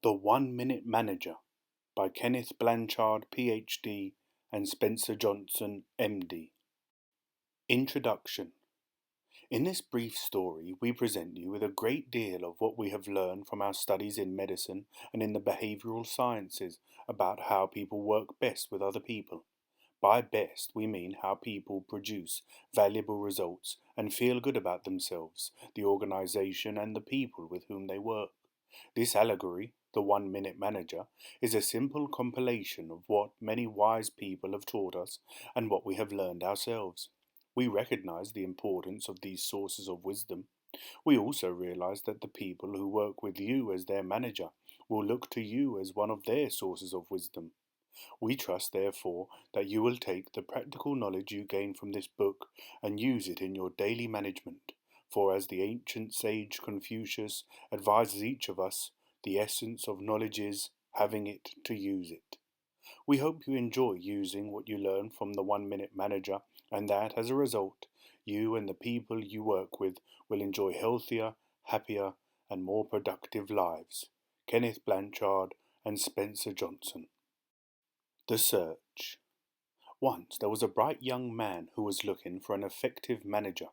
The One Minute Manager by Kenneth Blanchard, Ph.D. and Spencer Johnson, M.D. Introduction. In this brief story, we present you with a great deal of what we have learned from our studies in medicine and in the behavioural sciences about how people work best with other people. By best, we mean how people produce valuable results and feel good about themselves, the organisation and the people with whom they work. This allegory, the 1 Minute Manager, is a simple compilation of what many wise people have taught us and what we have learned ourselves. We recognize the importance of these sources of wisdom. We also realize that the people who work with you as their manager will look to you as one of their sources of wisdom. We trust, therefore, that you will take the practical knowledge you gain from this book and use it in your daily management. For as the ancient sage Confucius advises each of us, the essence of knowledge is having it to use it. We hope you enjoy using what you learn from the 1 Minute Manager and that, as a result, you and the people you work with will enjoy healthier, happier, and more productive lives. Kenneth Blanchard and Spencer Johnson. The Search. Once there was a bright young man who was looking for an effective manager.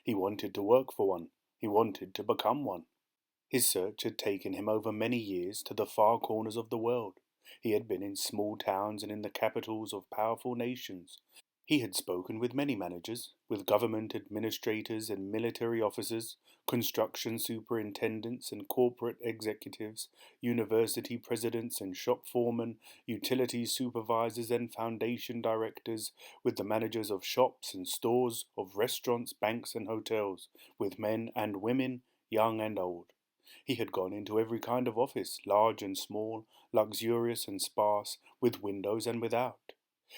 He wanted to work for one. He wanted to become one. His search had taken him over many years to the far corners of the world. He had been in small towns and in the capitals of powerful nations. He had spoken with many managers, with government administrators and military officers, construction superintendents and corporate executives, university presidents and shop foremen, utility supervisors and foundation directors, with the managers of shops and stores, of restaurants, banks and hotels, with men and women, young and old. He had gone into every kind of office, large and small, luxurious and sparse, with windows and without.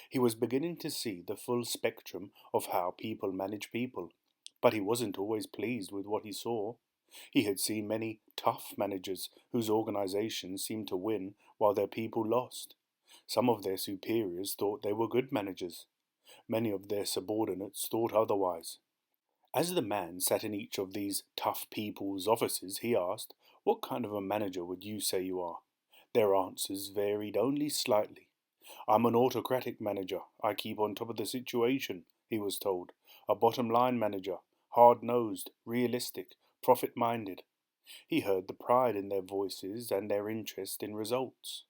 He was beginning to see the full spectrum of how people manage people, but he wasn't always pleased with what he saw. He had seen many tough managers whose organizations seemed to win while their people lost. Some of their superiors thought they were good managers. Many of their subordinates thought otherwise. As the man sat in each of these tough people's offices, he asked, "What kind of a manager would you say you are?" Their answers varied only slightly. "I'm an autocratic manager. I keep on top of the situation," he was told. "A bottom-line manager, hard-nosed, realistic, profit-minded." He heard the pride in their voices and their interest in results.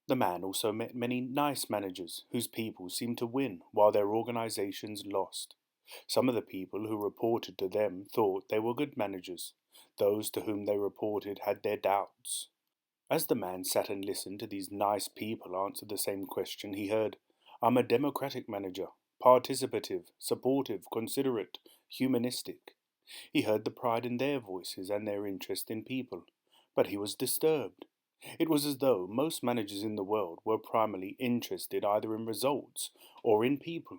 The man also met many nice managers whose people seemed to win while their organizations lost. Some of the people who reported to them thought they were good managers. Those to whom they reported had their doubts. As the man sat and listened to these nice people answer the same question, he heard, "I'm a democratic manager, participative, supportive, considerate, humanistic." He heard the pride in their voices and their interest in people, but he was disturbed. It was as though most managers in the world were primarily interested either in results or in people.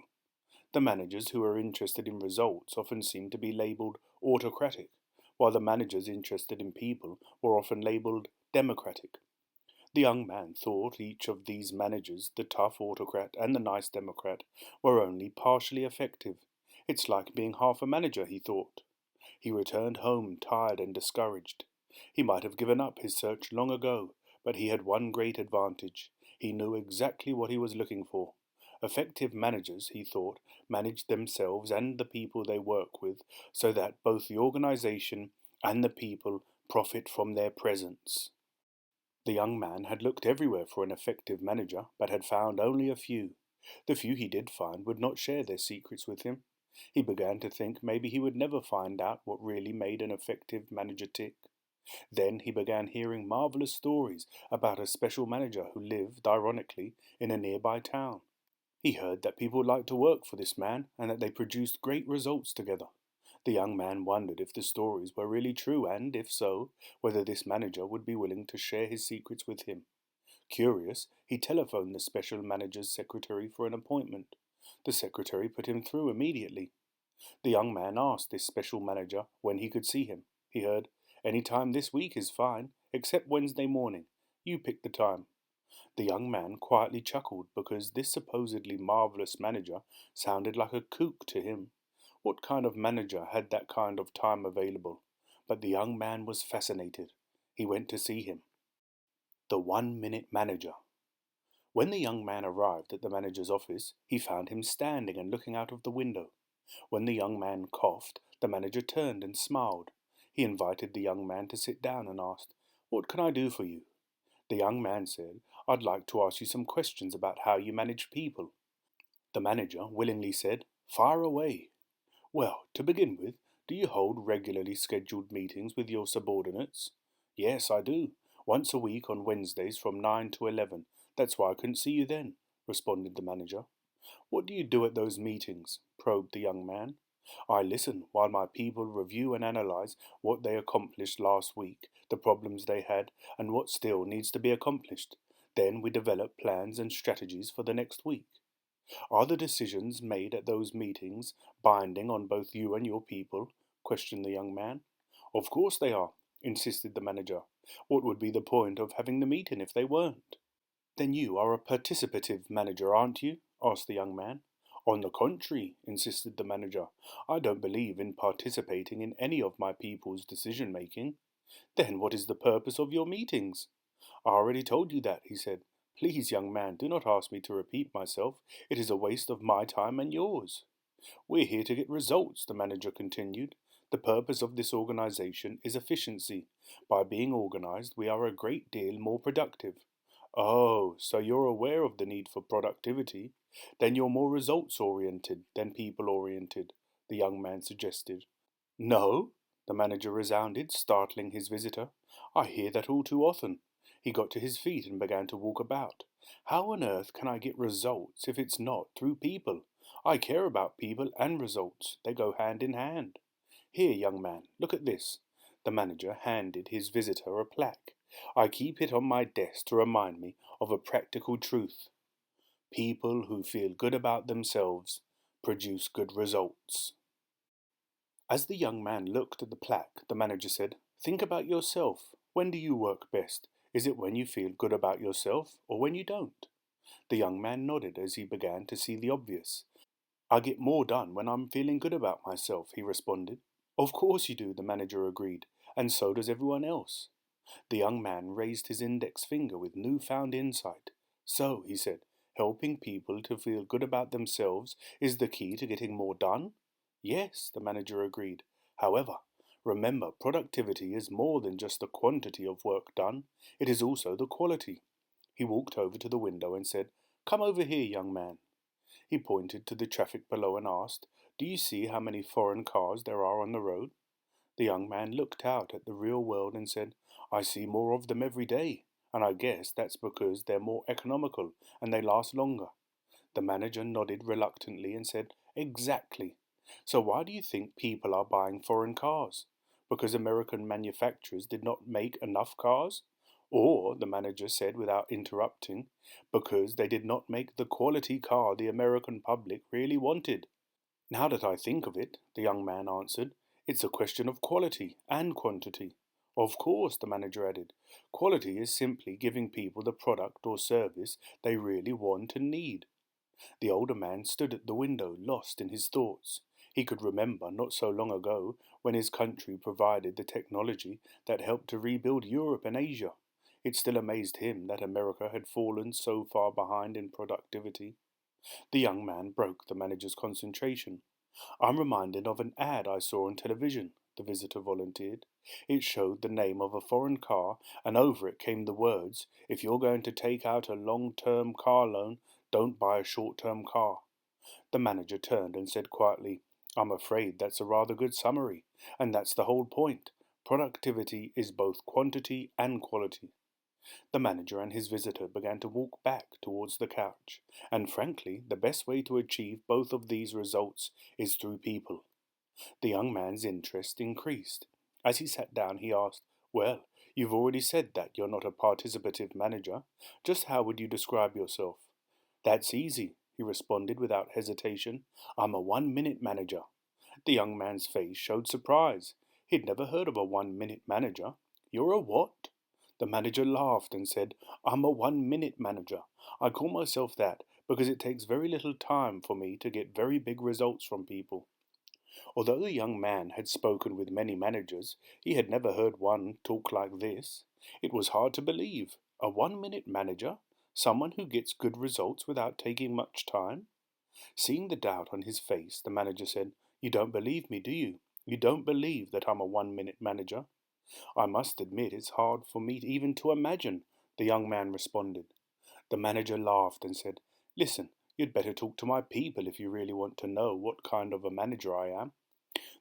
The managers who are interested in results often seem to be labelled autocratic, while the managers interested in people were often labelled democratic. The young man thought each of these managers, the tough autocrat and the nice democrat, were only partially effective. It's like being half a manager, he thought. He returned home tired and discouraged. He might have given up his search long ago, but he had one great advantage. He knew exactly what he was looking for. Effective managers, he thought, manage themselves and the people they work with so that both the organization and the people profit from their presence. The young man had looked everywhere for an effective manager, but had found only a few. The few he did find would not share their secrets with him. He began to think maybe he would never find out what really made an effective manager tick. Then he began hearing marvelous stories about a special manager who lived, ironically, in a nearby town. He heard that people liked to work for this man and that they produced great results together. The young man wondered if the stories were really true and, if so, whether this manager would be willing to share his secrets with him. Curious, he telephoned the special manager's secretary for an appointment. The secretary put him through immediately. The young man asked this special manager when he could see him. He heard, "Any time this week is fine, except Wednesday morning. You pick the time." The young man quietly chuckled because this supposedly marvelous manager sounded like a kook to him. What kind of manager had that kind of time available? But the young man was fascinated. He went to see him. The 1 Minute Manager. When the young man arrived at the manager's office, he found him standing and looking out of the window. When the young man coughed, the manager turned and smiled. He invited the young man to sit down and asked, "What can I do for you?" The young man said, "I'd like to ask you some questions about how you manage people." The manager willingly said, "Fire away." "Well, to begin with, do you hold regularly scheduled meetings with your subordinates?" "Yes, I do. Once a week on Wednesdays from 9 to 11. That's why I couldn't see you then," responded the manager. "What do you do at those meetings?" probed the young man. "I listen while my people review and analyze what they accomplished last week, the problems they had, and what still needs to be accomplished. Then we develop plans and strategies for the next week." "Are the decisions made at those meetings binding on both you and your people?" questioned the young man. "Of course they are," insisted the manager. "What would be the point of having the meeting if they weren't?" "Then you are a participative manager, aren't you?" asked the young man. "On the contrary," insisted the manager. "I don't believe in participating in any of my people's decision-making." "Then what is the purpose of your meetings?" "I already told you that," he said. "Please, young man, do not ask me to repeat myself. It is a waste of my time and yours." "We're here to get results," the manager continued. "The purpose of this organization is efficiency. By being organized, we are a great deal more productive." "Oh, so you're aware of the need for productivity? Then you're more results-oriented than people-oriented," the young man suggested. "No," the manager resounded, startling his visitor. "I hear that all too often." He got to his feet and began to walk about. "How on earth can I get results if it's not through people? I care about people and results. They go hand in hand. Here, young man, look at this." The manager handed his visitor a plaque. "I keep it on my desk to remind me of a practical truth. People who feel good about themselves produce good results." As the young man looked at the plaque, the manager said, "Think about yourself. When do you work best? Is it when you feel good about yourself or when you don't?" The young man nodded as he began to see the obvious. "I get more done when I'm feeling good about myself," he responded. "Of course you do," the manager agreed, "and so does everyone else." The young man raised his index finger with newfound insight. "So," he said, "helping people to feel good about themselves is the key to getting more done?" "Yes," the manager agreed. "However, remember, productivity is more than just the quantity of work done. It is also the quality." He walked over to the window and said, "Come over here, young man." He pointed to the traffic below and asked, "Do you see how many foreign cars there are on the road?" The young man looked out at the real world and said, "I see more of them every day, and I guess that's because they're more economical and they last longer." The manager nodded reluctantly and said, "Exactly. So why do you think people are buying foreign cars? Because American manufacturers did not make enough cars? Or," the manager said without interrupting, "because they did not make the quality car the American public really wanted?" "Now that I think of it," the young man answered, "it's a question of quality and quantity." "Of course," the manager added. "Quality is simply giving people the product or service they really want and need." The older man stood at the window, lost in his thoughts. He could remember not so long ago when his country provided the technology that helped to rebuild Europe and Asia. It still amazed him that America had fallen so far behind in productivity. The young man broke the manager's concentration. "I'm reminded of an ad I saw on television," the visitor volunteered. "It showed the name of a foreign car, and over it came the words, 'If you're going to take out a long-term car loan, don't buy a short-term car.'" The manager turned and said quietly, "I'm afraid that's a rather good summary, and that's the whole point. Productivity is both quantity and quality." The manager and his visitor began to walk back towards the couch, and frankly, the best way to achieve both of these results is through people. The young man's interest increased. As he sat down, he asked, "Well, you've already said that you're not a participative manager. Just how would you describe yourself?" "That's easy," he responded without hesitation. "I'm a 1 minute manager." The young man's face showed surprise. He'd never heard of a 1 minute manager. "You're a what?" The manager laughed and said, "I'm a 1 minute manager. I call myself that because it takes very little time for me to get very big results from people." Although the young man had spoken with many managers, he had never heard one talk like this. It was hard to believe. A 1 minute manager? Someone who gets good results without taking much time? Seeing the doubt on his face, the manager said, "You don't believe me, do you? You don't believe that I'm a 1 minute manager?" "I must admit it's hard for me even to imagine," the young man responded. The manager laughed and said, "Listen, you'd better talk to my people if you really want to know what kind of a manager I am."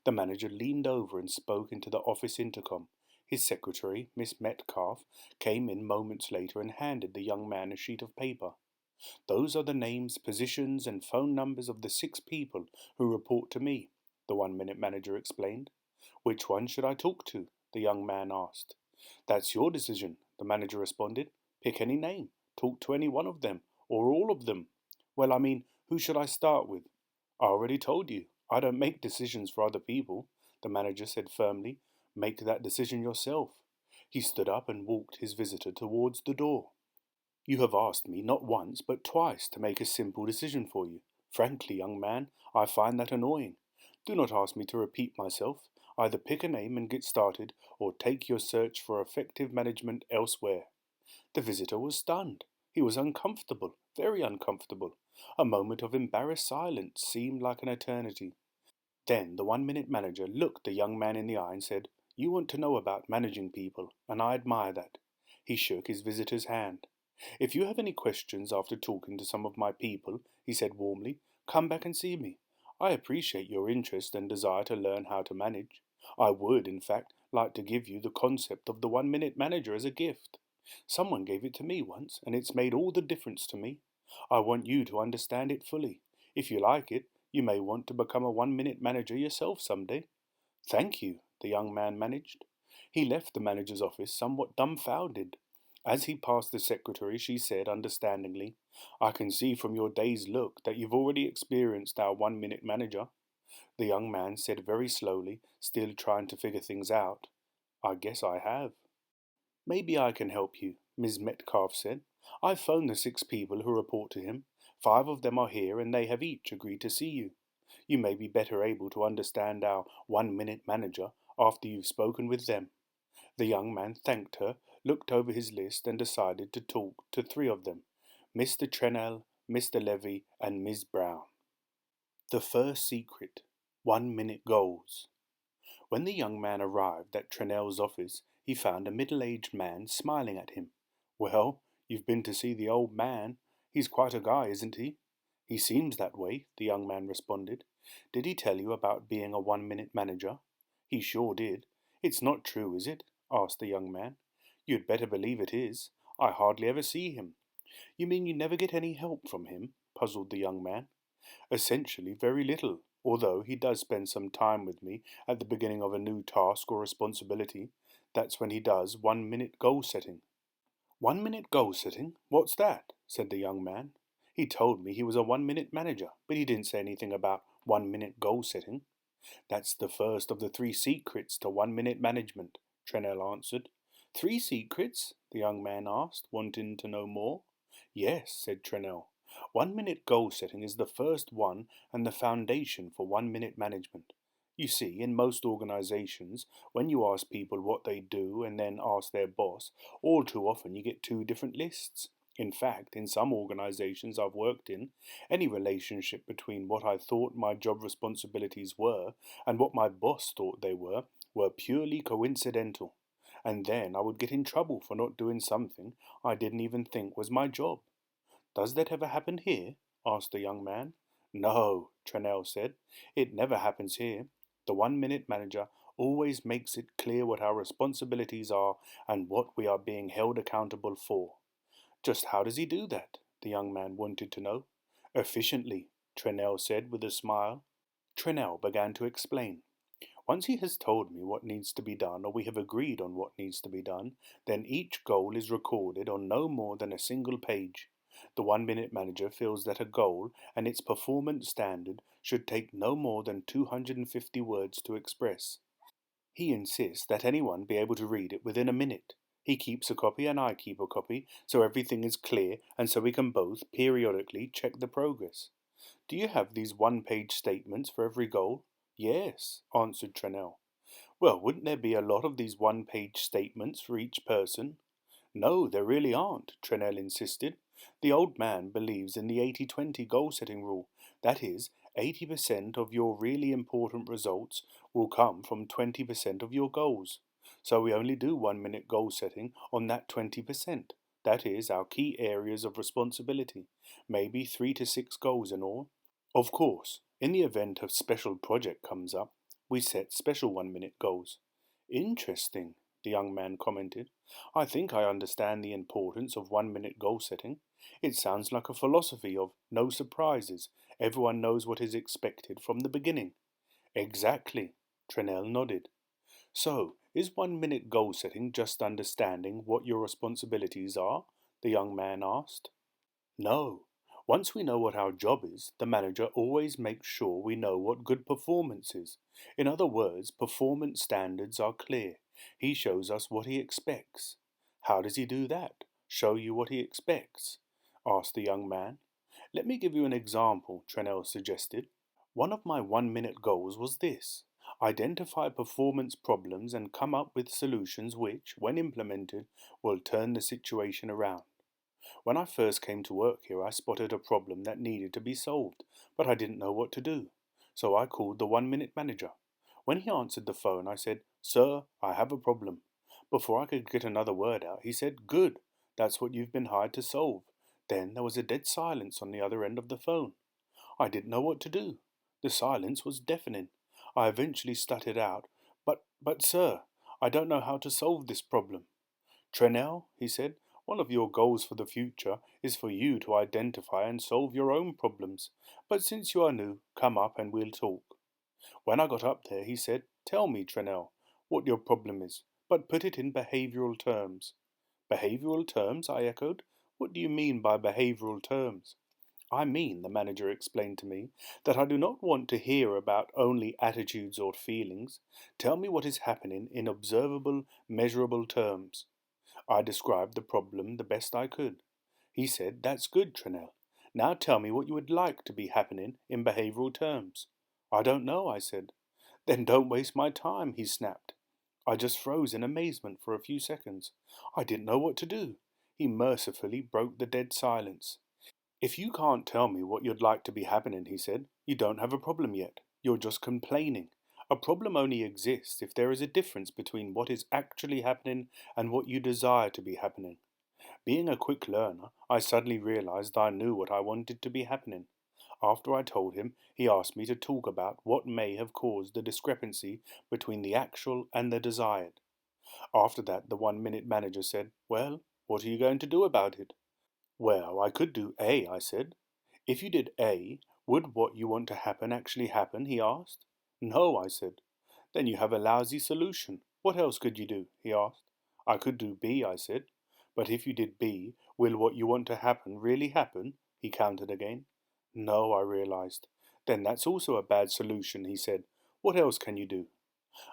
The manager leaned over and spoke into the office intercom. His secretary, Miss Metcalf, came in moments later and handed the young man a sheet of paper. "Those are the names, positions, and phone numbers of the 6 people who report to me," the 1 minute manager explained. "Which one should I talk to?" the young man asked. "That's your decision," the manager responded. "Pick any name. Talk to any one of them, or all of them." "Well, I mean, who should I start with?" "I already told you. I don't make decisions for other people," the manager said firmly. "Make that decision yourself." He stood up and walked his visitor towards the door. "You have asked me not once but twice to make a simple decision for you. Frankly, young man, I find that annoying. Do not ask me to repeat myself. Either pick a name and get started, or take your search for effective management elsewhere." The visitor was stunned. He was uncomfortable, very uncomfortable. A moment of embarrassed silence seemed like an eternity. Then the 1 minute manager looked the young man in the eye and said, "You want to know about managing people, and I admire that." He shook his visitor's hand. "If you have any questions after talking to some of my people," he said warmly, "come back and see me. I appreciate your interest and desire to learn how to manage. I would, in fact, like to give you the concept of the 1 minute manager as a gift. Someone gave it to me once, and it's made all the difference to me. I want you to understand it fully. If you like it, you may want to become a 1 minute manager yourself someday." "Thank you," the young man managed. He left the manager's office somewhat dumbfounded. As he passed the secretary, she said understandingly, "I can see from your dazed look that you've already experienced our 1 minute manager." The young man said very slowly, still trying to figure things out, "I guess I have." "Maybe I can help you," Ms. Metcalf said. "I've phoned the 6 people who report to him. 5 of them are here and they have each agreed to see you. You may be better able to understand our 1 minute manager after you've spoken with them." The young man thanked her, looked over his list and decided to talk to 3 of them, Mr. Trennell, Mr. Levy and Ms. Brown. The first secret: 1 minute goals. When the young man arrived at Trennell's office, he found a middle-aged man smiling at him. "Well, you've been to see the old man. He's quite a guy, isn't he?" "He seems that way," the young man responded. "Did he tell you about being a 1 minute manager?" "He sure did." "It's not true, is it?" asked the young man. "You'd better believe it is. I hardly ever see him." "You mean you never get any help from him?" puzzled the young man. "Essentially, very little, although he does spend some time with me at the beginning of a new task or responsibility. That's when he does 1 minute goal setting." "1 minute goal setting? What's that?" said the young man. "He told me he was a 1 minute manager, but he didn't say anything about 1 minute goal setting." "That's the first of the 3 secrets to 1 minute management," Trennell answered. "3 secrets?" the young man asked, wanting to know more. "Yes," said Trennell. 1 minute goal setting is the first one and the foundation for 1 minute management. You see, in most organizations, when you ask people what they do and then ask their boss, all too often you get 2 different lists. In fact, in some organizations I've worked in, any relationship between what I thought my job responsibilities were and what my boss thought they were purely coincidental. And then I would get in trouble for not doing something I didn't even think was my job. "Does that ever happen here?" asked the young man. "No," Trennell said. "It never happens here. The 1 minute manager always makes it clear what our responsibilities are and what we are being held accountable for." "Just how does he do that?" the young man wanted to know. "Efficiently," Trennell said with a smile. Trennell began to explain. "Once he has told me what needs to be done, or we have agreed on what needs to be done, then each goal is recorded on no more than a single page. The 1 minute manager feels that a goal and its performance standard should take no more than 250 words to express. He insists that anyone be able to read it within a minute. He keeps a copy and I keep a copy, so everything is clear and so we can both periodically check the progress." "Do you have these 1-page statements for every goal?" Yes, answered Trenell. Well, wouldn't there be a lot of these one-page statements for each person? No, there really aren't, Trenell insisted. The old man believes in the 80-20 goal-setting rule. That is, 80% of your really important results will come from 20% of your goals. So we only do 1 minute goal setting on that 20%. That is, our key areas of responsibility. Maybe 3 to 6 goals in all. Of course, in the event a special project comes up, we set special 1 minute goals. Interesting, the young man commented. I think I understand the importance of 1 minute goal setting. It sounds like a philosophy of no surprises. Everyone knows what is expected from the beginning. Exactly, Trenell nodded. So, is 1 minute goal setting just understanding what your responsibilities are? The young man asked. No. Once we know what our job is, the manager always makes sure we know what good performance is. In other words, performance standards are clear. He shows us what he expects. How does he do that? Show you what he expects? Asked the young man. Let me give you an example, Trenell suggested. One of my 1 minute goals was this: identify performance problems and come up with solutions which, when implemented, will turn the situation around. When I first came to work here, I spotted a problem that needed to be solved, but I didn't know what to do. So I called the 1 minute manager. When he answered the phone, I said, "Sir, I have a problem." Before I could get another word out, he said, "Good, that's what you've been hired to solve." Then there was a dead silence on the other end of the phone. I didn't know what to do. The silence was deafening. I eventually stuttered out, But sir, I don't know how to solve this problem." "Trenell," he said, "one of your goals for the future is for you to identify and solve your own problems. But since you are new, come up and we'll talk." When I got up there, he said, "Tell me, Trenell, what your problem is, but put it in behavioural terms." "Behavioural terms?" I echoed. "What do you mean by behavioural terms?" "I mean," the manager explained to me, "that I do not want to hear about only attitudes or feelings. Tell me what is happening in observable, measurable terms." I described the problem the best I could. He said, "That's good, Trenell. Now tell me what you would like to be happening in behavioural terms." "I don't know," I said. "Then don't waste my time," he snapped. I just froze in amazement for a few seconds. I didn't know what to do. He mercifully broke the dead silence. "If you can't tell me what you'd like to be happening," he said, "you don't have a problem yet. You're just complaining. A problem only exists if there is a difference between what is actually happening and what you desire to be happening." Being a quick learner, I suddenly realized I knew what I wanted to be happening. After I told him, he asked me to talk about what may have caused the discrepancy between the actual and the desired. After that, the 1 minute manager said, "Well, what are you going to do about it?" "Well, I could do A," I said. "If you did A, would what you want to happen actually happen?" he asked. "No," I said. "Then you have a lousy solution. What else could you do?" he asked. "I could do B," I said. "But if you did B, will what you want to happen really happen?" he countered again. "No," I realized. "Then that's also a bad solution," he said. "What else can you do?"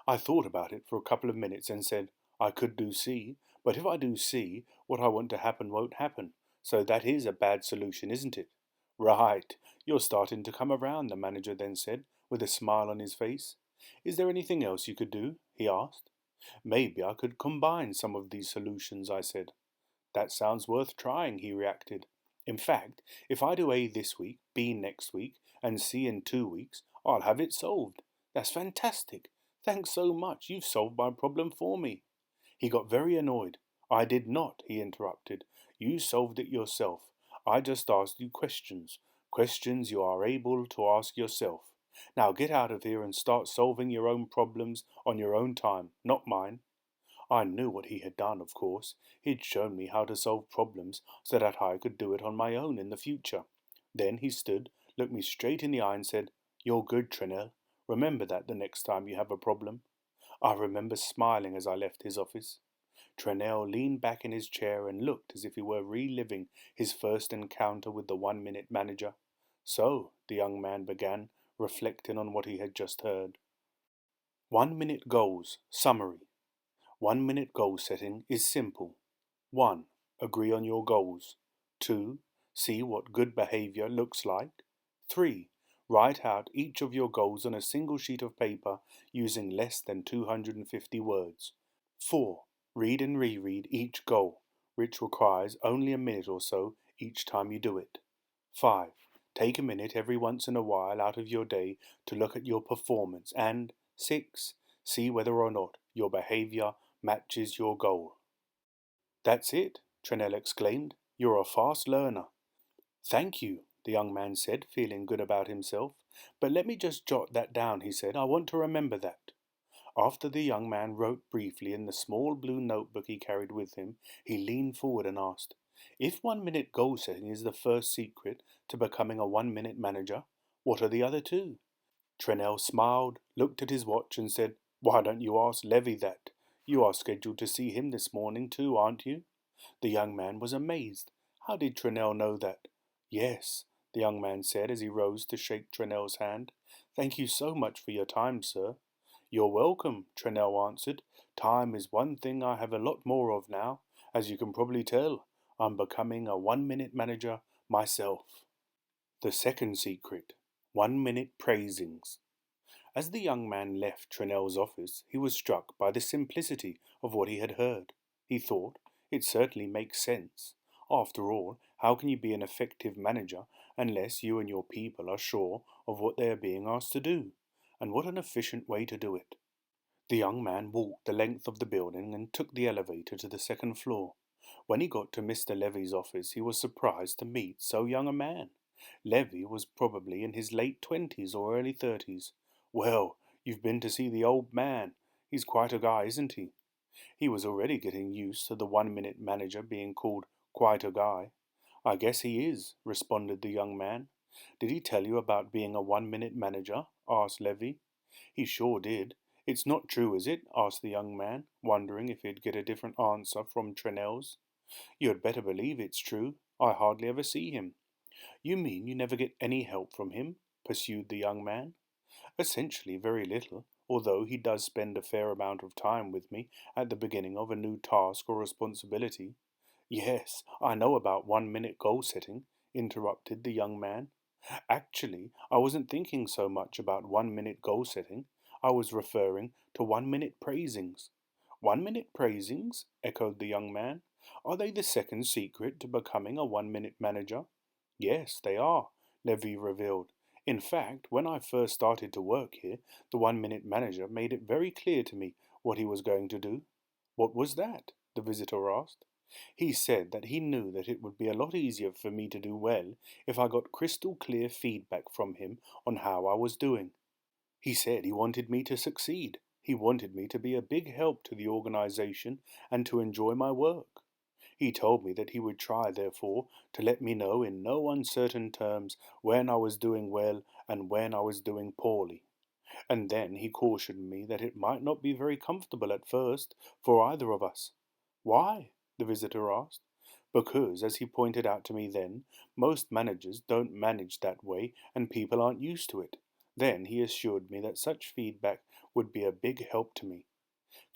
I thought about it for a couple of minutes and said, "I could do C, but if I do C, what I want to happen won't happen. So that is a bad solution, isn't it?" "Right. You're starting to come around," the manager then said, with a smile on his face. "Is there anything else you could do?" he asked. "Maybe I could combine some of these solutions," I said. "That sounds worth trying," he reacted. "In fact, if I do A this week, B next week, and C in 2 weeks, I'll have it solved." "That's fantastic. Thanks so much. You've solved my problem for me." He got very annoyed. "I did not," he interrupted. "You solved it yourself. I just asked you questions. Questions you are able to ask yourself. Now get out of here and start solving your own problems on your own time, not mine." I knew what he had done, of course. He'd shown me how to solve problems so that I could do it on my own in the future. Then he stood, looked me straight in the eye and said, "You're good, Trenell. Remember that the next time you have a problem." I remember smiling as I left his office. Trenell leaned back in his chair and looked as if he were reliving his first encounter with the 1 minute manager. "So," the young man began, reflecting on what he had just heard. 1 minute goals. Summary. 1 minute goal setting is simple. 1. Agree on your goals. 2. See what good behavior looks like. 3. Write out each of your goals on a single sheet of paper using less than 250 words. 4. Read and reread each goal, which requires only a minute or so each time you do it. 5. Take a minute every once in a while out of your day to look at your performance. And 6. See whether or not your behaviour matches your goal. That's it, Trenell exclaimed. You're a fast learner. Thank you, the young man said, feeling good about himself. But let me just jot that down, he said. I want to remember that. After the young man wrote briefly in the small blue notebook he carried with him, he leaned forward and asked, If 1 minute goal setting is the first secret to becoming a 1 minute manager, what are the other two? Trenell smiled, looked at his watch and said, Why don't you ask Levy that? You are scheduled to see him this morning too, aren't you? The young man was amazed. How did Trenell know that? Yes, the young man said as he rose to shake Trenell's hand. Thank you so much for your time, sir. You're welcome, Trenell answered. Time is one thing I have a lot more of now. As you can probably tell, I'm becoming a 1 minute manager myself. The second secret, 1 minute praisings. As the young man left Trenell's office, he was struck by the simplicity of what he had heard. He thought, it certainly makes sense. After all, how can you be an effective manager unless you and your people are sure of what they are being asked to do? And what an efficient way to do it. The young man walked the length of the building and took the elevator to the second floor. When he got to Mr. Levy's office, he was surprised to meet so young a man. Levy was probably in his late 20s or early 30s. Well, you've been to see the old man. He's quite a guy, isn't he? He was already getting used to the 1 minute manager being called quite a guy. I guess he is, responded the young man. Did he tell you about being a 1 minute manager? Asked Levy. He sure did. It's not true, is it? Asked the young man, wondering if he'd get a different answer from Trenell's. You had better believe it's true. I hardly ever see him. You mean you never get any help from him? Pursued the young man. Essentially very little, although he does spend a fair amount of time with me at the beginning of a new task or responsibility. Yes, I know about 1 minute goal setting, interrupted the young man. Actually, I wasn't thinking so much about 1 minute goal setting. I was referring to 1 minute praisings. 1 minute praisings? Echoed the young man. Are they the second secret to becoming a 1 minute manager? Yes, they are, Levy revealed. In fact, when I first started to work here, the 1 minute manager made it very clear to me what he was going to do. What was that? The visitor asked. He said that he knew that it would be a lot easier for me to do well if I got crystal clear feedback from him on how I was doing. He said he wanted me to succeed. He wanted me to be a big help to the organization and to enjoy my work. He told me that he would try, therefore, to let me know in no uncertain terms when I was doing well and when I was doing poorly. And then he cautioned me that it might not be very comfortable at first for either of us. Why? The visitor asked. Because, as he pointed out to me then, most managers don't manage that way and people aren't used to it. Then he assured me that such feedback would be a big help to me.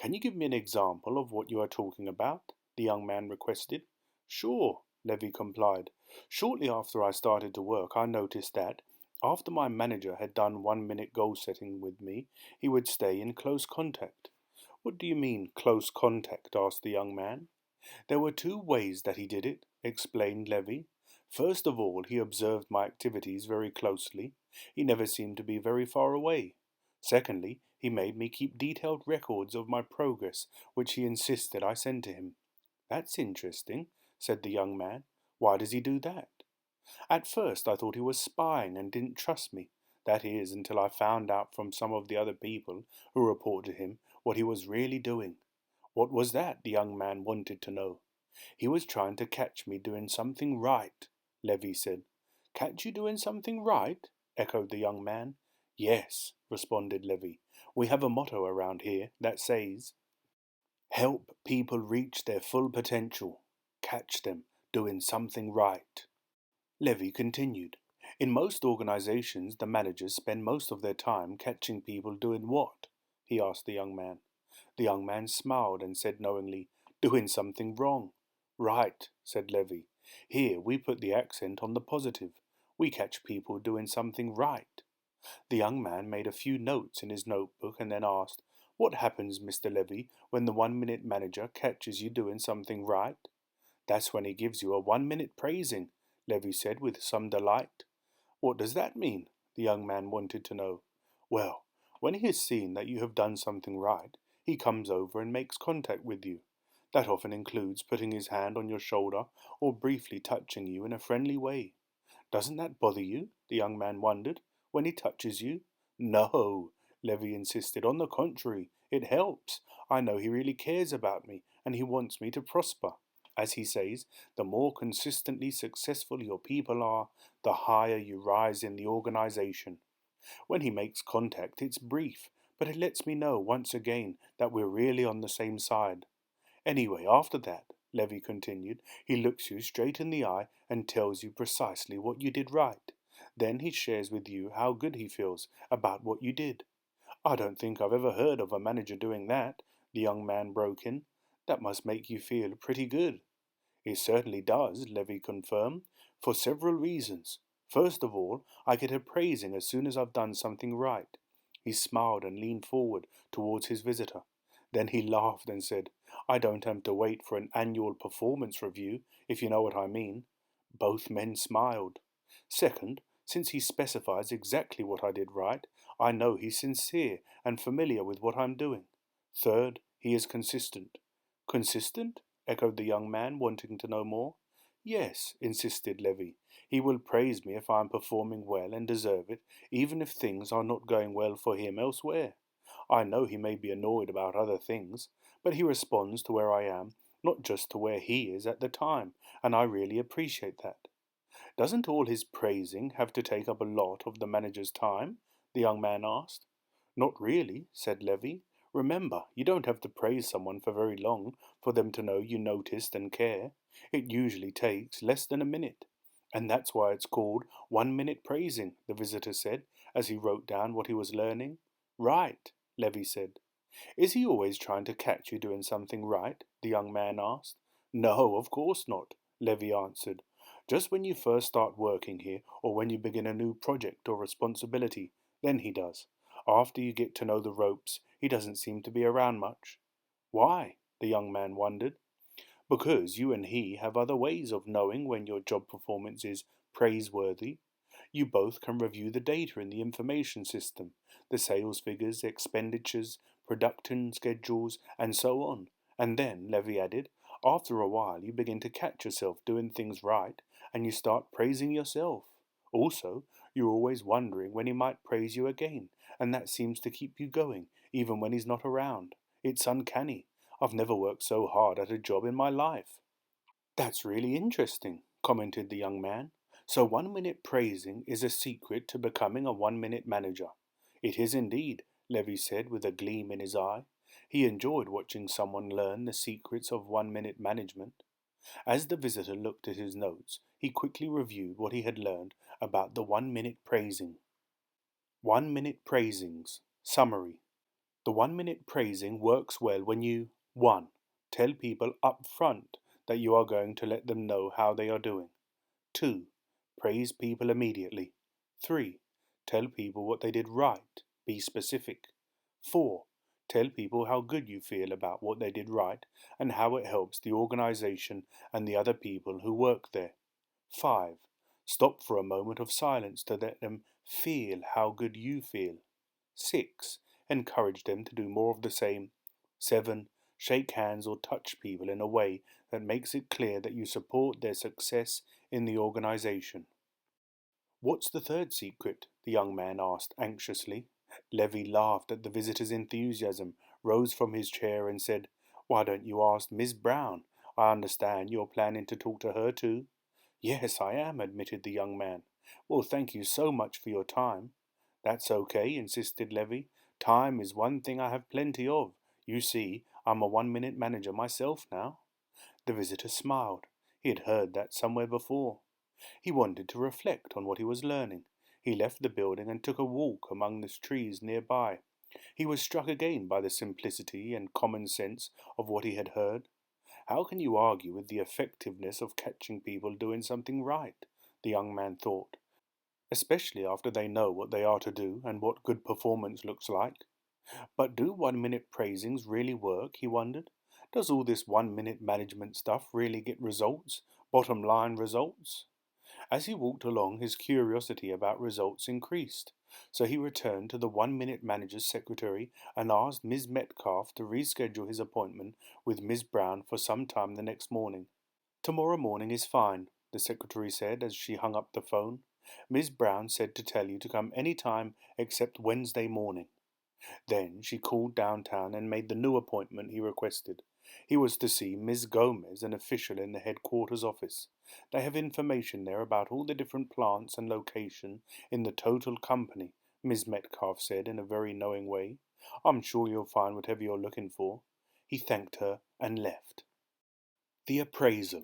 Can you give me an example of what you are talking about? The young man requested. Sure, Levy complied. Shortly after I started to work, I noticed that, after my manager had done 1 minute goal setting with me, he would stay in close contact. What do you mean, close contact? Asked the young man. There were two ways that he did it, explained Levy. First of all, he observed my activities very closely. He never seemed to be very far away. Secondly, he made me keep detailed records of my progress, which he insisted I send to him. That's interesting, said the young man. Why does he do that? At first I thought he was spying and didn't trust me. That is, until I found out from some of the other people who reported to him what he was really doing. What was that? The young man wanted to know. He was trying to catch me doing something right, Levy said. Catch you doing something right? Echoed the young man. Yes, responded Levy. We have a motto around here that says, Help people reach their full potential. Catch them doing something right. Levy continued. In most organizations, the managers spend most of their time catching people doing what? He asked the young man. The young man smiled and said knowingly, Doing something wrong. Right, said Levy. Here we put the accent on the positive. We catch people doing something right." The young man made a few notes in his notebook and then asked, "What happens, Mr. Levy, when the 1 minute manager catches you doing something right?" "That's when he gives you a 1 minute praising," Levy said with some delight. "What does that mean?" the young man wanted to know. "Well, when he has seen that you have done something right, he comes over and makes contact with you. That often includes putting his hand on your shoulder or briefly touching you in a friendly way. Doesn't that bother you?" the young man wondered, "when he touches you?" "No," Levy insisted. "On the contrary, it helps. I know he really cares about me and he wants me to prosper. As he says, the more consistently successful your people are, the higher you rise in the organization. When he makes contact, it's brief, but it lets me know once again that we're really on the same side. Anyway, after that," Levy continued, "he looks you straight in the eye and tells you precisely what you did right. Then he shares with you how good he feels about what you did." "I don't think I've ever heard of a manager doing that," the young man broke in. "That must make you feel pretty good." "It certainly does," Levy confirmed, "for several reasons. First of all, I get a praising as soon as I've done something right." He smiled and leaned forward towards his visitor. Then he laughed and said, "I don't have to wait for an annual performance review, if you know what I mean." Both men smiled. "Second, since he specifies exactly what I did right, I know he's sincere and familiar with what I'm doing. Third, he is consistent." "Consistent?" echoed the young man, wanting to know more. "Yes," insisted Levy. "He will praise me if I am performing well and deserve it, even if things are not going well for him elsewhere. I know he may be annoyed about other things, but he responds to where I am, not just to where he is at the time, and I really appreciate that." "Doesn't all his praising have to take up a lot of the manager's time?" the young man asked. "Not really," said Levy. "Remember, you don't have to praise someone for very long for them to know you noticed and care. It usually takes less than a minute. And that's why it's called 1 minute praising," the visitor said, as he wrote down what he was learning. "Right," Levy said. "Is he always trying to catch you doing something right?" the young man asked. "No, of course not," Levy answered. "Just when you first start working here or when you begin a new project or responsibility, then he does. After you get to know the ropes, he doesn't seem to be around much." "Why?" the young man wondered. "Because you and he have other ways of knowing when your job performance is praiseworthy. You both can review the data in the information system, the sales figures, expenditures, production schedules, and so on. And then," Levy added, "after a while you begin to catch yourself doing things right, and you start praising yourself. Also, you're always wondering when he might praise you again, and that seems to keep you going, even when he's not around. It's uncanny. I've never worked so hard at a job in my life." "That's really interesting," commented the young man. "So 1 minute praising is a secret to becoming a 1 minute manager." "It is indeed," Levy said with a gleam in his eye. He enjoyed watching someone learn the secrets of 1 minute management. As the visitor looked at his notes, he quickly reviewed what he had learned about the 1 minute praising. 1 minute praisings. Summary. The 1 minute praising works well when you 1. Tell people up front that you are going to let them know how they are doing. 2. Praise people immediately. 3. Tell people what they did right. Be specific. 4. Tell people how good you feel about what they did right and how it helps the organization and the other people who work there. 5. Stop for a moment of silence to let them feel how good you feel. 6. Encourage them to do more of the same. 7. Shake hands or touch people in a way that makes it clear that you support their success in the organization. "What's the third secret?" the young man asked anxiously. Levy laughed at the visitor's enthusiasm, rose from his chair and said, "Why don't you ask Miss Brown? I understand you're planning to talk to her too." "Yes, I am," admitted the young man. "Well, thank you so much for your time." "That's okay," insisted Levy. "Time is one thing I have plenty of. You see, I'm a 1 minute manager myself now." The visitor smiled. He had heard that somewhere before. He wanted to reflect on what he was learning. He left the building and took a walk among the trees nearby. He was struck again by the simplicity and common sense of what he had heard. How can you argue with the effectiveness of catching people doing something right? The young man thought. especially after they know what they are to do and what good performance looks like. But do 1 minute praisings really work, he wondered. Does all this 1 minute management stuff really get results? Bottom line results? As he walked along, his curiosity about results increased. So he returned to the 1 minute manager's secretary and asked Miss Metcalf to reschedule his appointment with Miss Brown for some time the next morning. Tomorrow morning is fine, the secretary said as she hung up the phone. Miss Brown said to tell you to come any time except Wednesday morning. Then she called downtown and made the new appointment he requested. He was to see Miss Gomez, an official in the headquarters office. They have information there about all the different plants and location in the total company, Miss Metcalf said in a very knowing way. I'm sure you'll find whatever you're looking for. He thanked her and left. The appraisal.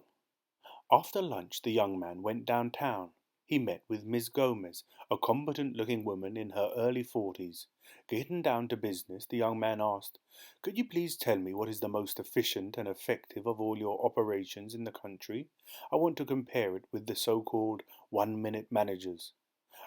After lunch, the young man went downtown. He met with Miss Gomez, a competent-looking woman in her early 40s. Getting down to business, the young man asked, "Could you please tell me what is the most efficient and effective of all your operations in the country? I want to compare it with the so-called 1-minute managers."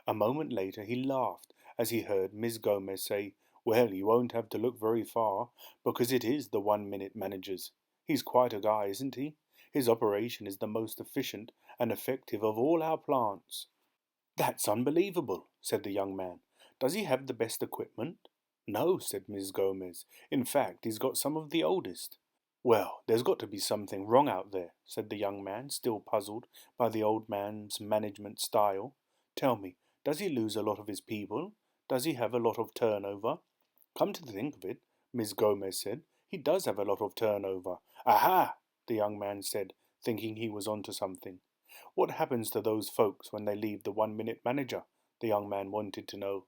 A moment later he laughed as he heard Miss Gomez say, "Well, you won't have to look very far, because it is the 1-minute managers. He's quite a guy, isn't he? His operation is the most efficient and effective of all our plants." "That's unbelievable," said the young man. "Does he have the best equipment?" "No," said Miss Gomez. "In fact, he's got some of the oldest." "Well, there's got to be something wrong out there," said the young man, still puzzled by the old man's management style. "Tell me, does he lose a lot of his people? Does he have a lot of turnover?" "Come to think of it," Miss Gomez said, "he does have a lot of turnover." "Aha!" the young man said, thinking he was onto something. "What happens to those folks when they leave the 1-minute manager?" the young man wanted to know.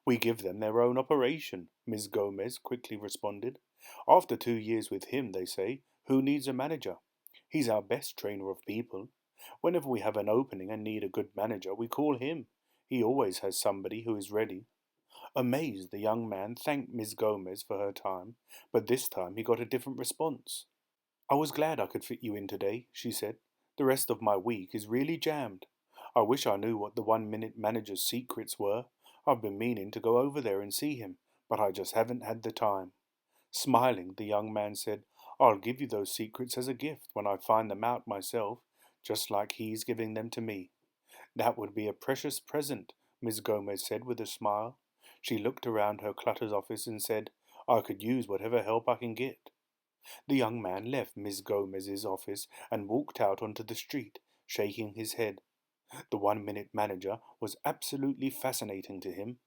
"We give them their own operation," Miss Gomez quickly responded. "After 2 years with him, they say, who needs a manager? He's our best trainer of people. Whenever we have an opening and need a good manager, we call him. He always has somebody who is ready." Amazed, the young man thanked Miss Gomez for her time, but this time he got a different response. "I was glad I could fit you in today," she said. "The rest of my week is really jammed. I wish I knew what the 1-minute manager's secrets were. I've been meaning to go over there and see him, but I just haven't had the time." Smiling, the young man said, "I'll give you those secrets as a gift when I find them out myself, just like he's giving them to me." "That would be a precious present," Miss Gomez said with a smile. She looked around her cluttered office and said, "I could use whatever help I can get." The young man left Miss Gomez's office and walked out onto the street, shaking his head. The 1-minute manager was absolutely fascinating to him.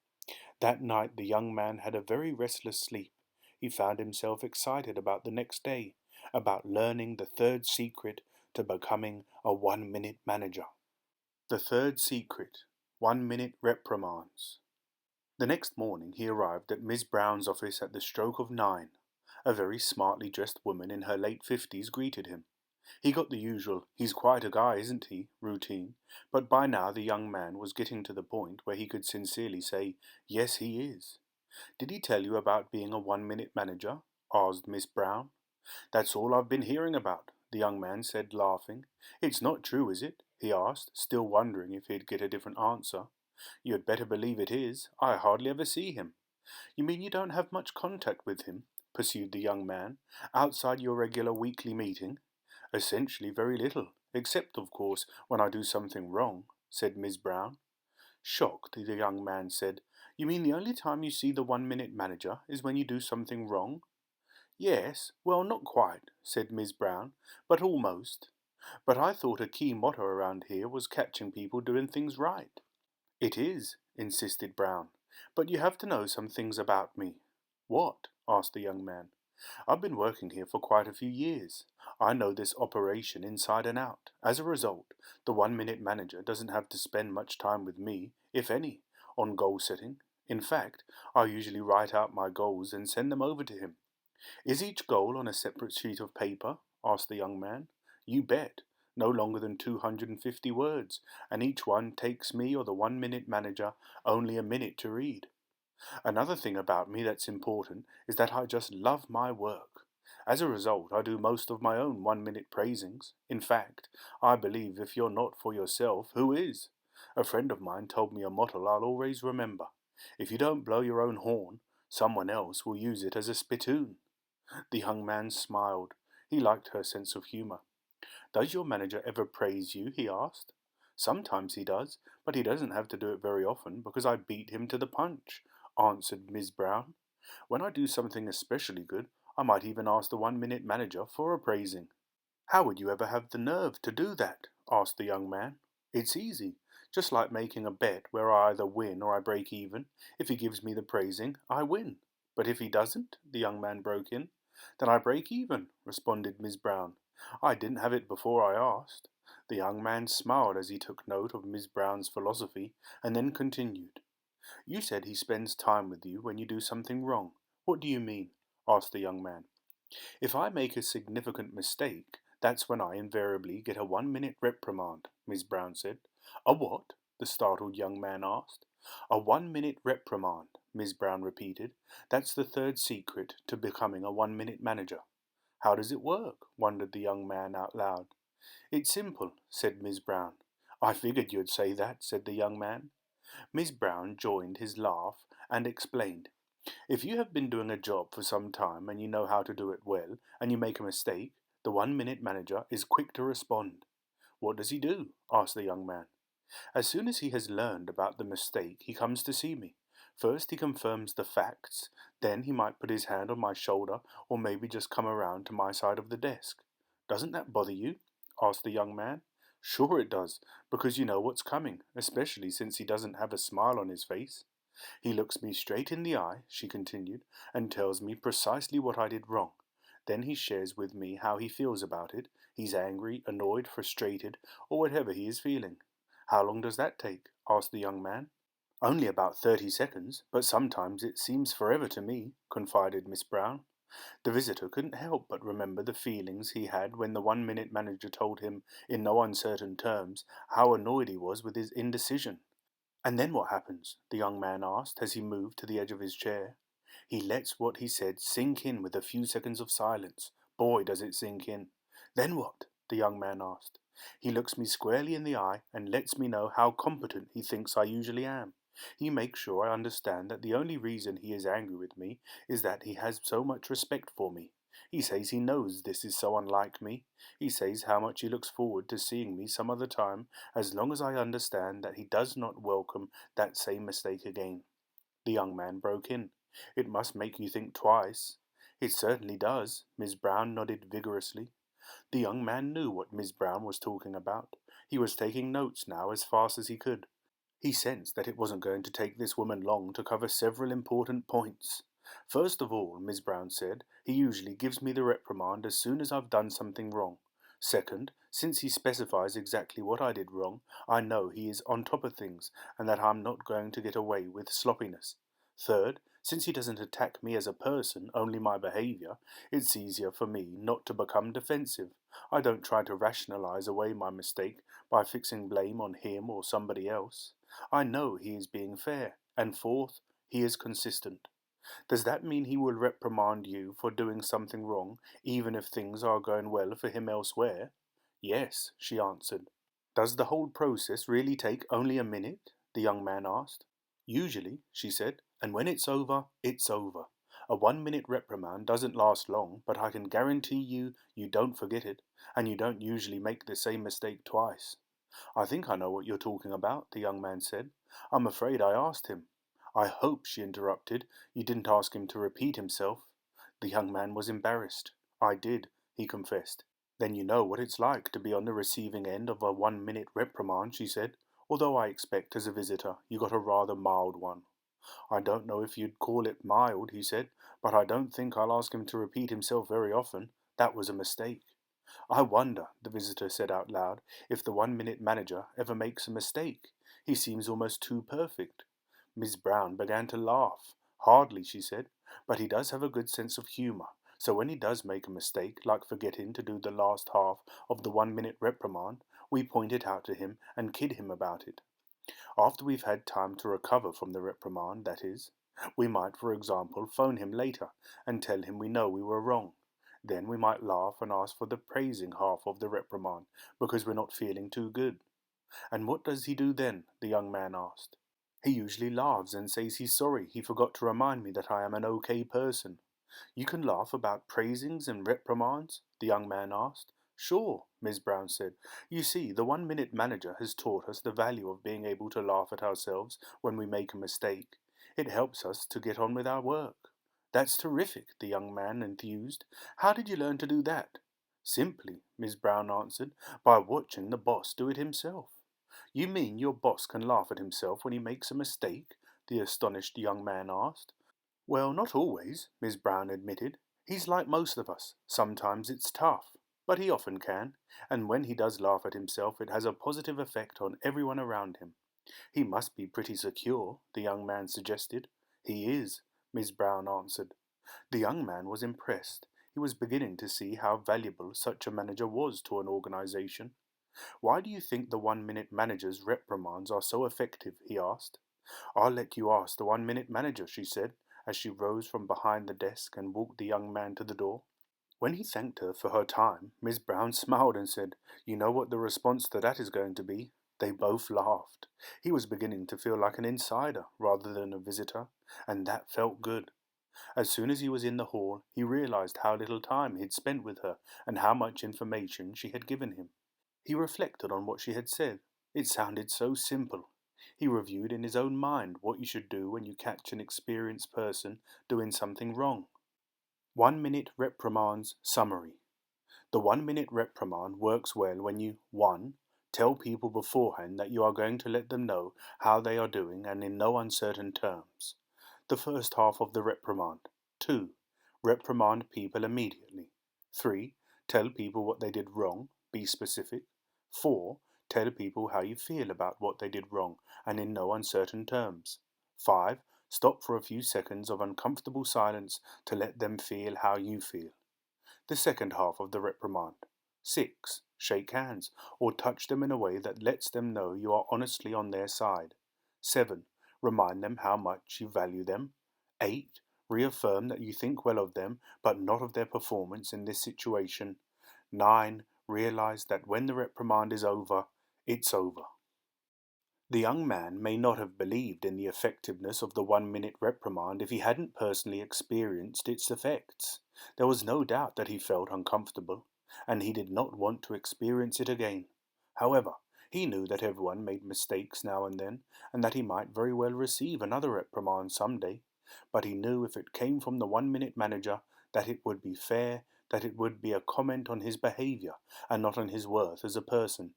That night the young man had a very restless sleep. He found himself excited about the next day, about learning the third secret to becoming a 1-minute manager. The third secret, 1-minute reprimands. The next morning he arrived at Miss Brown's office at the stroke of 9. A very smartly dressed woman in her late 50s greeted him. He got the usual "he's quite a guy, isn't he?" routine, but by now the young man was getting to the point where he could sincerely say, "Yes, he is." "Did he tell you about being a 1-minute manager?" asked Miss Brown. "That's all I've been hearing about," the young man said, laughing. "It's not true, is it?" he asked, still wondering if he'd get a different answer. "You'd better believe it is. I hardly ever see him." "You mean you don't have much contact with him?" pursued the young man, "outside your regular weekly meeting?" "Essentially very little, except, of course, when I do something wrong," said Miss Brown. Shocked, the young man said, "You mean the only time you see the 1-minute manager is when you do something wrong?" "Yes, well, not quite," said Miss Brown, "but almost. But I thought a key motto around here was catching people doing things right." "It is," insisted Brown, "but you have to know some things about me." "What?" asked the young man. "I've been working here for quite a few years. I know this operation inside and out. As a result, the 1-minute manager doesn't have to spend much time with me, if any, on goal setting. In fact, I usually write out my goals and send them over to him." "Is each goal on a separate sheet of paper?" asked the young man. "You bet. No longer than 250 words, and each one takes me or the 1-minute manager only a minute to read. Another thing about me that's important is that I just love my work. As a result, I do most of my own 1-minute praisings. In fact, I believe if you're not for yourself, who is? A friend of mine told me a motto I'll always remember. If you don't blow your own horn, someone else will use it as a spittoon. The young man smiled. He liked her sense of humour. Does your manager ever praise you? He asked. Sometimes he does, but he doesn't have to do it very often because I beat him to the punch, answered Miss Brown. When I do something especially good, I might even ask the 1 minute manager for a praising. How would you ever have the nerve to do that? Asked the young man. It's easy, just like making a bet where I either win or I break even. If he gives me the praising, I win. But if he doesn't, the young man broke in. Then I break even, responded Miss Brown. I didn't have it before I asked. The young man smiled as he took note of Miss Brown's philosophy and then continued. You said he spends time with you when you do something wrong. What do you mean? Asked the young man. If I make a significant mistake, that's when I invariably get a 1 minute reprimand, Miss Brown said. A what? The startled young man asked. A 1 minute reprimand, Miss Brown repeated. That's the third secret to becoming a 1 minute manager. How does it work? Wondered the young man out loud. It's simple, said Miss Brown. I figured you'd say that, said the young man. Miss Brown joined his laugh and explained. If you have been doing a job for some time and you know how to do it well, and you make a mistake, the 1 minute manager is quick to respond. What does he do? Asked the young man. As soon as he has learned about the mistake, he comes to see me. First he confirms the facts, then he might put his hand on my shoulder or maybe just come around to my side of the desk. Doesn't that bother you? Asked the young man. Sure it does, because you know what's coming, especially since he doesn't have a smile on his face. He looks me straight in the eye, she continued, and tells me precisely what I did wrong. Then he shares with me how he feels about it. He's angry, annoyed, frustrated, or whatever he is feeling. How long does that take? Asked the young man. Only about 30 seconds, but sometimes it seems forever to me, confided Miss Brown. The visitor couldn't help but remember the feelings he had when the 1 minute manager told him, in no uncertain terms, how annoyed he was with his indecision. And then what happens? The young man asked as he moved to the edge of his chair. He lets what he said sink in with a few seconds of silence. Boy, does it sink in. Then what? The young man asked. He looks me squarely in the eye and lets me know how competent he thinks I usually am. He makes sure I understand that the only reason he is angry with me is that he has so much respect for me. He says he knows this is so unlike me. He says how much he looks forward to seeing me some other time, as long as I understand that he does not welcome that same mistake again. The young man broke in. It must make you think twice. It certainly does. Miss Brown nodded vigorously. The young man knew what Miss Brown was talking about. He was taking notes now as fast as he could. He sensed that it wasn't going to take this woman long to cover several important points. First of all, Miss Brown said, he usually gives me the reprimand as soon as I've done something wrong. Second, since he specifies exactly what I did wrong, I know he is on top of things and that I'm not going to get away with sloppiness. Third, since he doesn't attack me as a person, only my behaviour, it's easier for me not to become defensive. I don't try to rationalize away my mistake by fixing blame on him or somebody else. I know he is being fair. And fourth, he is consistent. Does that mean he will reprimand you for doing something wrong, even if things are going well for him elsewhere? Yes, she answered. Does the whole process really take only a minute? The young man asked. Usually, she said, and when it's over, it's over. A 1 minute reprimand doesn't last long, but I can guarantee you don't forget it, and you don't usually make the same mistake twice. I think I know what you're talking about, the young man said. I'm afraid I asked him. I hope, she interrupted, you didn't ask him to repeat himself. The young man was embarrassed. I did, he confessed. Then you know what it's like to be on the receiving end of a 1 minute reprimand, she said, although I expect as a visitor you got a rather mild one. I don't know if you'd call it mild, he said, but I don't think I'll ask him to repeat himself very often. That was a mistake. I wonder, the visitor said out loud, if the 1 minute manager ever makes a mistake. He seems almost too perfect. Miss Brown began to laugh. Hardly, she said, but he does have a good sense of humour, so when he does make a mistake, like forgetting to do the last half of the 1 minute reprimand, we point it out to him and kid him about it. After we've had time to recover from the reprimand, that is, we might, for example, phone him later and tell him we know we were wrong. Then we might laugh and ask for the praising half of the reprimand, because we're not feeling too good. "And what does he do then?" the young man asked. "He usually laughs and says he's sorry he forgot to remind me that I am an okay person." "You can laugh about praisings and reprimands?" the young man asked. "Sure," Miss Brown said. "You see, the 1 Minute Manager has taught us the value of being able to laugh at ourselves when we make a mistake. It helps us to get on with our work." "That's terrific," the young man enthused. "How did you learn to do that?" "Simply," Miss Brown answered, "by watching the boss do it himself." "You mean your boss can laugh at himself when he makes a mistake?" the astonished young man asked. "Well, not always," Miss Brown admitted. "He's like most of us. Sometimes it's tough, but he often can, and when he does laugh at himself it has a positive effect on everyone around him." "He must be pretty secure," the young man suggested. "He is," Miss Brown answered. The young man was impressed. He was beginning to see how valuable such a manager was to an organization. "Why do you think the 1 Minute Manager's reprimands are so effective?" he asked. "I'll let you ask the 1 Minute Manager," she said, as she rose from behind the desk and walked the young man to the door. When he thanked her for her time, Miss Brown smiled and said, "You know what the response to that is going to be." They both laughed. He was beginning to feel like an insider rather than a visitor, and that felt good. As soon as he was in the hall, he realized how little time he'd spent with her and how much information she had given him. He reflected on what she had said. It sounded so simple. He reviewed in his own mind what you should do when you catch an experienced person doing something wrong. 1 Minute Reprimands Summary. The 1 Minute Reprimand works well when you 1. Tell people beforehand that you are going to let them know how they are doing and in no uncertain terms. The first half of the reprimand. 2. Reprimand people immediately. 3. Tell people what they did wrong. Be specific. 4. Tell people how you feel about what they did wrong and in no uncertain terms. 5. Stop for a few seconds of uncomfortable silence to let them feel how you feel. The second half of the reprimand. 6. Shake hands or touch them in a way that lets them know you are honestly on their side. 7. Remind them how much you value them. 8. Reaffirm that you think well of them but not of their performance in this situation. 9. Realize that when the reprimand is over, it's over. The young man may not have believed in the effectiveness of the 1 Minute Reprimand if he hadn't personally experienced its effects. There was no doubt that he felt uncomfortable, and he did not want to experience it again. However, he knew that everyone made mistakes now and then, and that he might very well receive another reprimand some day. But he knew if it came from the 1 Minute Manager that it would be fair, that it would be a comment on his behavior and not on his worth as a person.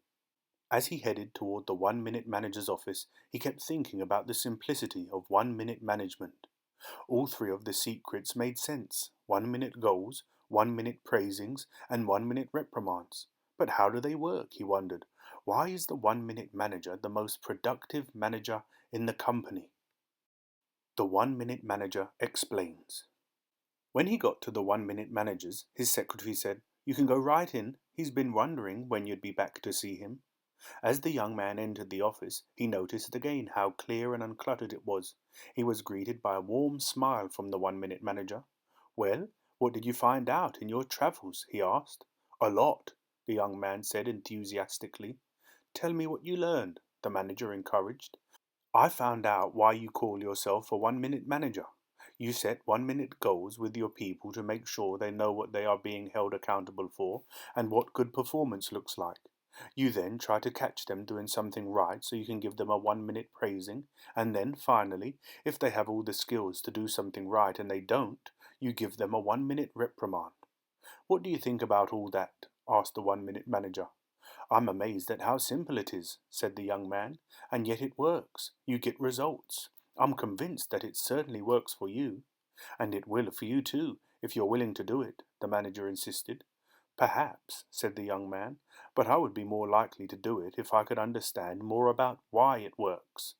As he headed toward the 1 Minute Manager's office, he kept thinking about the simplicity of 1 minute management. All three of the secrets made sense: 1 minute goals, 1 minute praisings, and 1 minute reprimands. But how do they work, he wondered. Why is the 1 Minute Manager the most productive manager in the company? The 1 Minute Manager explains. When he got to the 1 Minute Manager's, his secretary said, "You can go right in. He's been wondering when you'd be back to see him." As the young man entered the office, he noticed again how clear and uncluttered it was. He was greeted by a warm smile from the 1 Minute Manager. "Well, what did you find out in your travels?" he asked. "A lot," the young man said enthusiastically. "Tell me what you learned," the manager encouraged. "I found out why you call yourself a 1 Minute Manager. You set 1 minute goals with your people to make sure they know what they are being held accountable for and what good performance looks like. You then try to catch them doing something right so you can give them a 1 minute praising, and then, finally, if they have all the skills to do something right and they don't, you give them a 1 minute reprimand." "What do you think about all that?" asked the 1 Minute Manager. "I'm amazed at how simple it is," said the young man, "and yet it works. You get results. I'm convinced that it certainly works for you." "And it will for you too, if you're willing to do it," the manager insisted. "Perhaps," said the young man, "but I would be more likely to do it if I could understand more about why it works."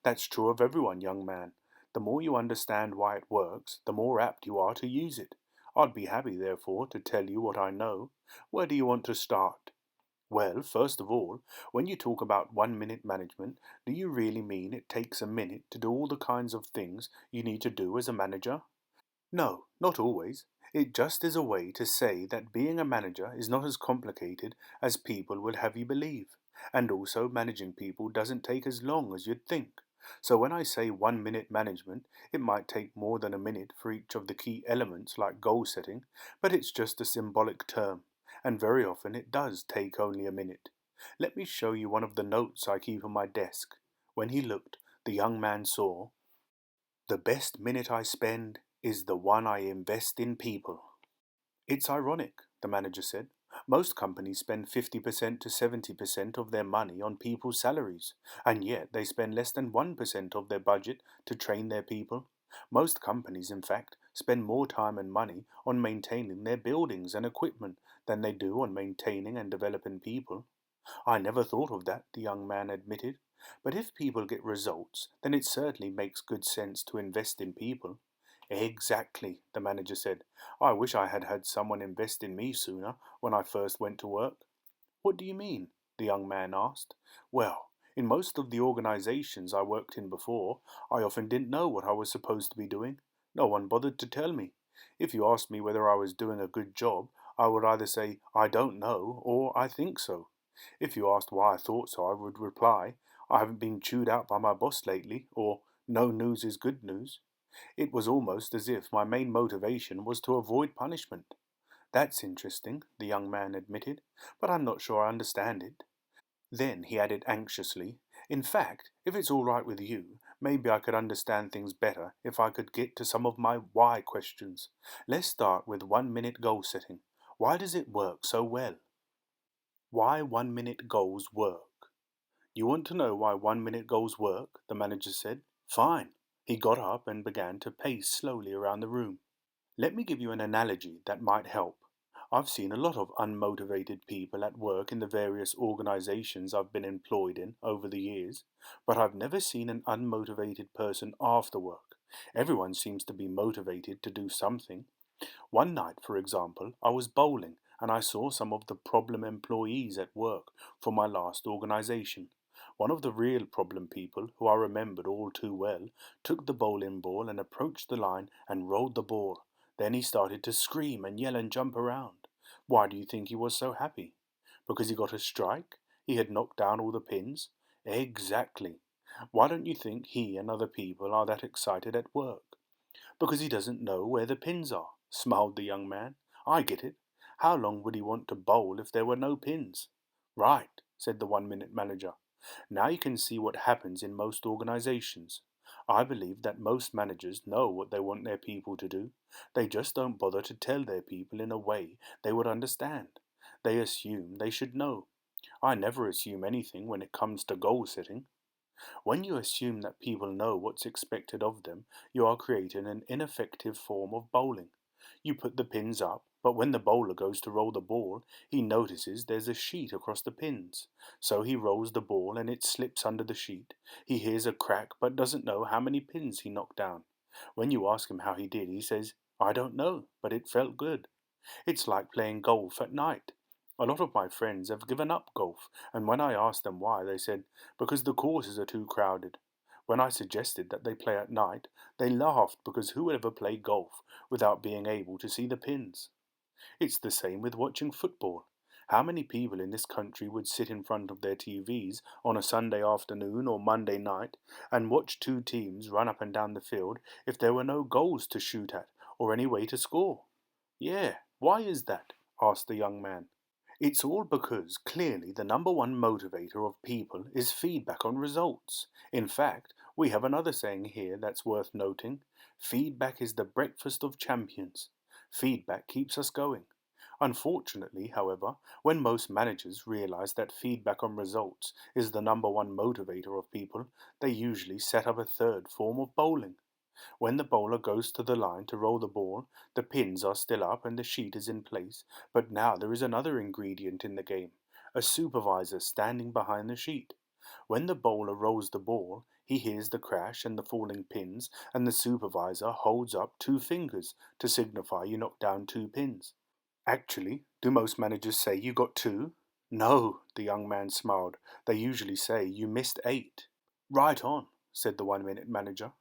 "That's true of everyone, young man. The more you understand why it works, the more apt you are to use it. I'd be happy, therefore, to tell you what I know. Where do you want to start?" "Well, first of all, when you talk about 1 minute management, do you really mean it takes a minute to do all the kinds of things you need to do as a manager?" "No, not always. It just is a way to say that being a manager is not as complicated as people would have you believe. And also, managing people doesn't take as long as you'd think. So when I say 1 minute management, it might take more than a minute for each of the key elements like goal setting, but it's just a symbolic term, and very often it does take only a minute. Let me show you one of the notes I keep on my desk. When he looked, the young man saw, "The best minute I spend is the one I invest in people." It's ironic, the manager said. Most companies spend 50% to 70% of their money on people's salaries, and yet they spend less than 1% of their budget to train their people. Most companies, in fact, spend more time and money on maintaining their buildings and equipment than they do on maintaining and developing people. I never thought of that, the young man admitted. But if people get results, then it certainly makes good sense to invest in people. Exactly, the manager said. I wish I had had someone invest in me sooner when I first went to work. What do you mean? The young man asked. Well, in most of the organizations I worked in before, I often didn't know what I was supposed to be doing. No one bothered to tell me. If you asked me whether I was doing a good job, I would either say, I don't know, or I think so. If you asked why I thought so, I would reply, I haven't been chewed out by my boss lately, or no news is good news. It was almost as if my main motivation was to avoid punishment. That's interesting, the young man admitted, but I'm not sure I understand it. Then he added anxiously, in fact, if it's all right with you, maybe I could understand things better if I could get to some of my why questions. Let's start with 1 minute goal setting. Why does it work so well? Why 1 minute goals work. You want to know why 1 minute goals work? The manager said. Fine. He got up and began to pace slowly around the room. Let me give you an analogy that might help. I've seen a lot of unmotivated people at work in the various organizations I've been employed in over the years, but I've never seen an unmotivated person after work. Everyone seems to be motivated to do something. One night, for example, I was bowling and I saw some of the problem employees at work for my last organization. One of the real problem people, who I remembered all too well, took the bowling ball and approached the line and rolled the ball. Then he started to scream and yell and jump around. Why do you think he was so happy? Because he got a strike? He had knocked down all the pins? Exactly. Why don't you think he and other people are that excited at work? Because he doesn't know where the pins are, smiled the young man. I get it. How long would he want to bowl if there were no pins? Right, said the 1 minute manager. Now you can see what happens in most organizations. I believe that most managers know what they want their people to do. They just don't bother to tell their people in a way they would understand. They assume they should know. I never assume anything when it comes to goal setting. When you assume that people know what's expected of them, you are creating an ineffective form of bowling. You put the pins up, but when the bowler goes to roll the ball, he notices there's a sheet across the pins. So he rolls the ball and it slips under the sheet. He hears a crack but doesn't know how many pins he knocked down. When you ask him how he did, he says, I don't know, but it felt good. It's like playing golf at night. A lot of my friends have given up golf, and when I asked them why, they said, because the courses are too crowded. When I suggested that they play at night, they laughed because who would ever play golf without being able to see the pins? It's the same with watching football. How many people in this country would sit in front of their TVs on a Sunday afternoon or Monday night and watch two teams run up and down the field if there were no goals to shoot at or any way to score? Yeah, why is that? Asked the young man. It's all because clearly the number one motivator of people is feedback on results. In fact, we have another saying here that's worth noting. Feedback is the breakfast of champions. Feedback keeps us going. Unfortunately, however, when most managers realize that feedback on results is the number one motivator of people, they usually set up a third form of bowling. When the bowler goes to the line to roll the ball, the pins are still up and the sheet is in place, but now there is another ingredient in the game, a supervisor standing behind the sheet. When the bowler rolls the ball, he hears the crash and the falling pins, and the supervisor holds up two fingers to signify you knocked down two pins. Actually, do most managers say you got two? No, the young man smiled. They usually say you missed eight. Right on, said the 1 minute manager.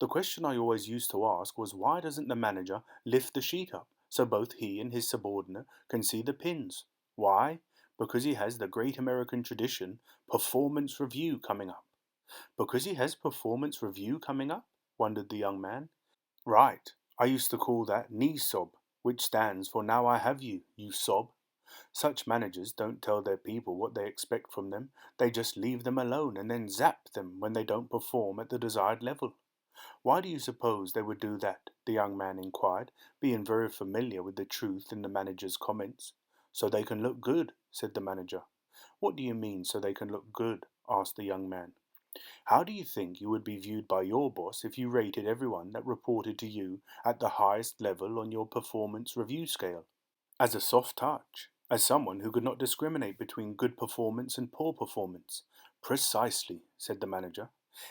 The question I always used to ask was why doesn't the manager lift the sheet up so both he and his subordinate can see the pins? Why? Because he has the great American tradition, performance review, coming up. Because he has performance review coming up? Wondered the young man. Right, I used to call that knee sob, which stands for now I have you, you sob. Such managers don't tell their people what they expect from them, they just leave them alone and then zap them when they don't perform at the desired level. Why do you suppose they would do that? The young man inquired, being very familiar with the truth in the manager's comments. So they can look good, said the manager. What do you mean, so they can look good? Asked the young man. How do you think you would be viewed by your boss if you rated everyone that reported to you at the highest level on your performance review scale? As a soft touch, as someone who could not discriminate between good performance and poor performance. Precisely, said the manager.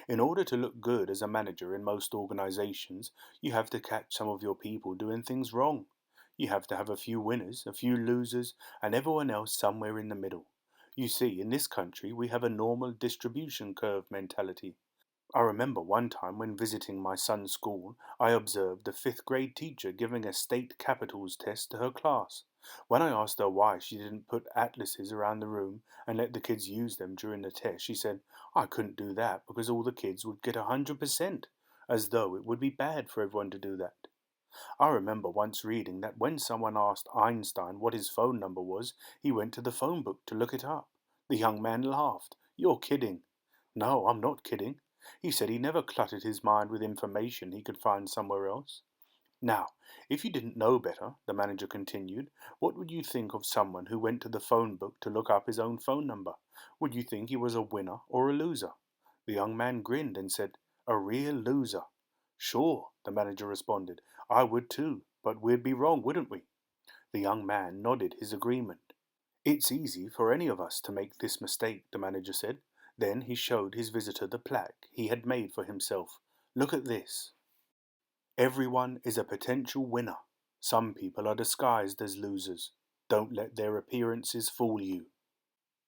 In order to look good as a manager in most organizations, you have to catch some of your people doing things wrong. You have to have a few winners, a few losers, and everyone else somewhere in the middle. You see, in this country, we have a normal distribution curve mentality. I remember one time when visiting my son's school, I observed a fifth grade teacher giving a state capitals test to her class. When I asked her why she didn't put atlases around the room and let the kids use them during the test, she said, I couldn't do that because all the kids would get 100%, as though it would be bad for everyone to do that. I remember once reading that when someone asked Einstein what his phone number was, he went to the phone book to look it up. The young man laughed. You're kidding. No, I'm not kidding. He said he never cluttered his mind with information he could find somewhere else. Now, if you didn't know better, the manager continued, what would you think of someone who went to the phone book to look up his own phone number? Would you think he was a winner or a loser? The young man grinned and said, a real loser. Sure, the manager responded. I would too, but we'd be wrong, wouldn't we? The young man nodded his agreement. It's easy for any of us to make this mistake, the manager said. Then he showed his visitor the plaque he had made for himself. Look at this. Everyone is a potential winner. Some people are disguised as losers. Don't let their appearances fool you.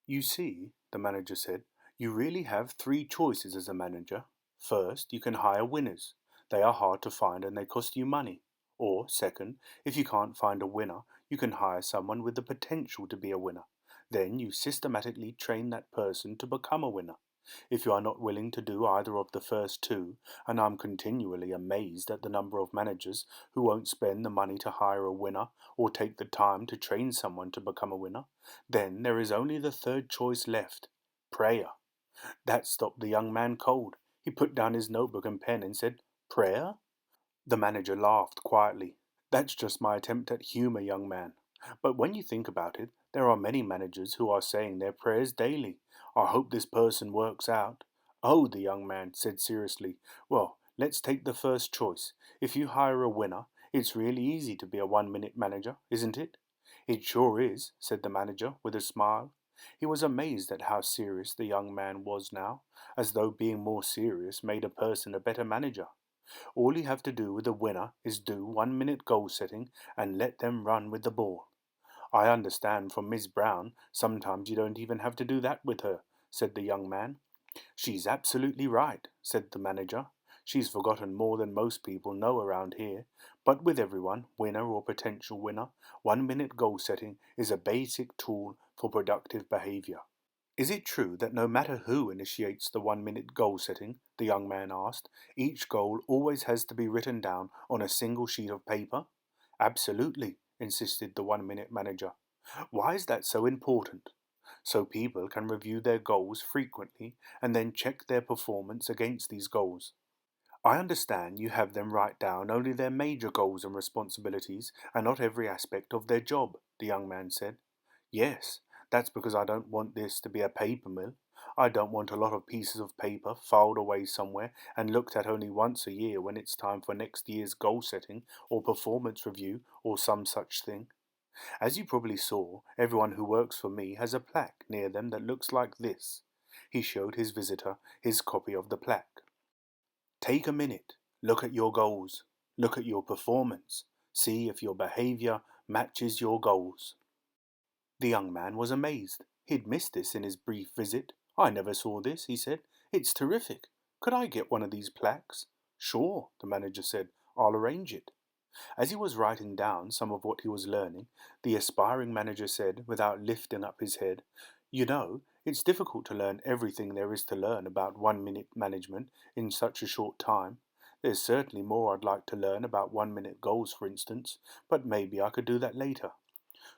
You see, the manager said, you really have three choices as a manager. First, you can hire winners. They are hard to find and they cost you money. Or, second, if you can't find a winner, you can hire someone with the potential to be a winner. Then you systematically train that person to become a winner. If you are not willing to do either of the first two, and I'm continually amazed at the number of managers who won't spend the money to hire a winner or take the time to train someone to become a winner, then there is only the third choice left, prayer. That stopped the young man cold. He put down his notebook and pen and said, Prayer? The manager laughed quietly. That's just my attempt at humor, young man. But when you think about it, there are many managers who are saying their prayers daily. I hope this person works out. Oh, the young man said seriously. Well, let's take the first choice. If you hire a winner, it's really easy to be a 1-minute manager, isn't it? It sure is, said the manager with a smile. He was amazed at how serious the young man was now, as though being more serious made a person a better manager. All you have to do with a winner is do 1-minute goal setting and let them run with the ball. I understand from Miss Brown, sometimes you don't even have to do that with her, said the young man. She's absolutely right, said the manager. She's forgotten more than most people know around here, but with everyone, winner or potential winner, 1-minute goal setting is a basic tool for productive behavior. Is it true that no matter who initiates the 1-minute goal setting, the young man asked, each goal always has to be written down on a single sheet of paper? Absolutely, insisted the 1-minute manager. Why is that so important? So people can review their goals frequently and then check their performance against these goals. I understand you have them write down only their major goals and responsibilities and not every aspect of their job, the young man said. Yes, that's because I don't want this to be a paper mill. I don't want a lot of pieces of paper filed away somewhere and looked at only once a year when it's time for next year's goal setting or performance review or some such thing. As you probably saw, everyone who works for me has a plaque near them that looks like this. He showed his visitor his copy of the plaque. Take a minute, look at your goals, look at your performance, see if your behavior matches your goals. The young man was amazed. He'd missed this in his brief visit. I never saw this, he said. It's terrific. Could I get one of these plaques? Sure, the manager said. I'll arrange it. As he was writing down some of what he was learning, the aspiring manager said, without lifting up his head, "You know, it's difficult to learn everything there is to learn about 1 minute management in such a short time. There's certainly more I'd like to learn about 1 minute goals, for instance, but maybe I could do that later."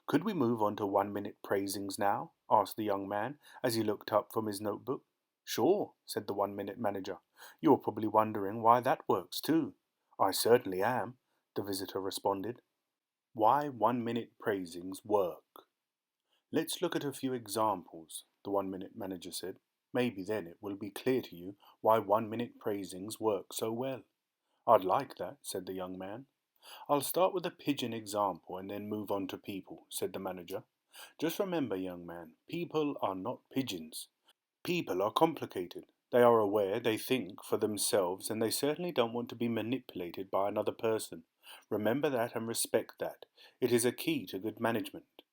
"Could we move on to 1 minute praisings now?" asked the young man as he looked up from his notebook. "Sure," said the 1 minute manager. "You're probably wondering why that works too." "I certainly am," the visitor responded. Why 1 minute praisings work. Let's look at a few examples, the 1 minute manager said. Maybe then it will be clear to you why 1 minute praisings work so well. "I'd like that," said the young man. "I'll start with a pigeon example and then move on to people," said the manager. "Just remember, young man, people are not pigeons. People are complicated. They are aware, they think for themselves, and they certainly don't want to be manipulated by another person. Remember that and respect that. It is a key to good management."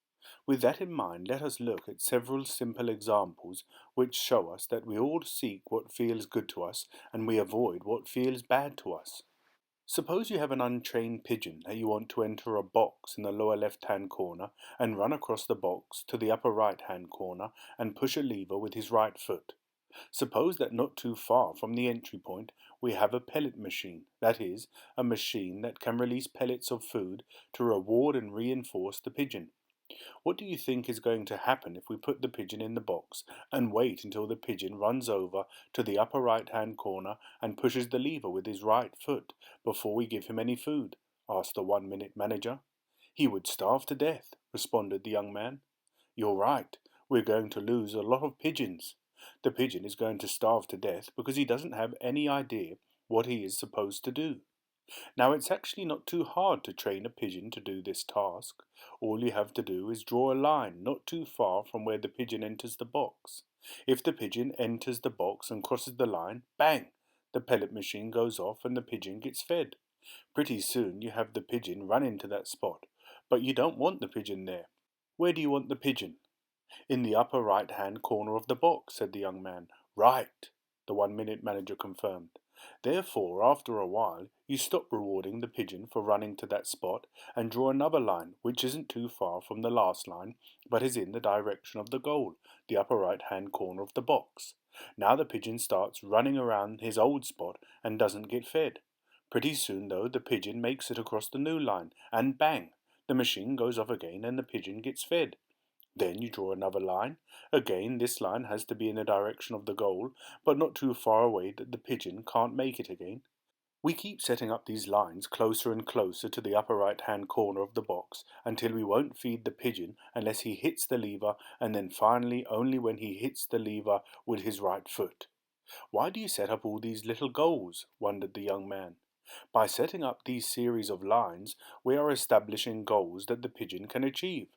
With that in mind, let us look at several simple examples which show us that we all seek what feels good to us and we avoid what feels bad to us. Suppose you have an untrained pigeon that you want to enter a box in the lower left-hand corner and run across the box to the upper right-hand corner and push a lever with his right foot. Suppose that not too far from the entry point we have a pellet machine, that is, a machine that can release pellets of food to reward and reinforce the pigeon. What do you think is going to happen if we put the pigeon in the box and wait until the pigeon runs over to the upper right-hand corner and pushes the lever with his right foot before we give him any food?" asked the 1 minute manager. "He would starve to death," responded the young man. "You're right. We're going to lose a lot of pigeons. The pigeon is going to starve to death because he doesn't have any idea what he is supposed to do. Now, it's actually not too hard to train a pigeon to do this task. All you have to do is draw a line not too far from where the pigeon enters the box. If the pigeon enters the box and crosses the line, bang! The pellet machine goes off and the pigeon gets fed. Pretty soon you have the pigeon run into that spot, but you don't want the pigeon there. Where do you want the pigeon?" "In the upper right-hand corner of the box," said the young man. "Right," the 1 minute manager confirmed. "Therefore, after a while, you stop rewarding the pigeon for running to that spot and draw another line which isn't too far from the last line, but is in the direction of the goal, the upper right-hand corner of the box. Now the pigeon starts running around his old spot and doesn't get fed. Pretty soon, though, the pigeon makes it across the new line, and bang! The machine goes off again and the pigeon gets fed. Then you draw another line. Again, this line has to be in the direction of the goal, but not too far away that the pigeon can't make it again. We keep setting up these lines closer and closer to the upper right-hand corner of the box until we won't feed the pigeon unless he hits the lever, and then finally only when he hits the lever with his right foot." "Why do you set up all these little goals?" wondered the young man. "By setting up these series of lines, we are establishing goals that the pigeon can achieve.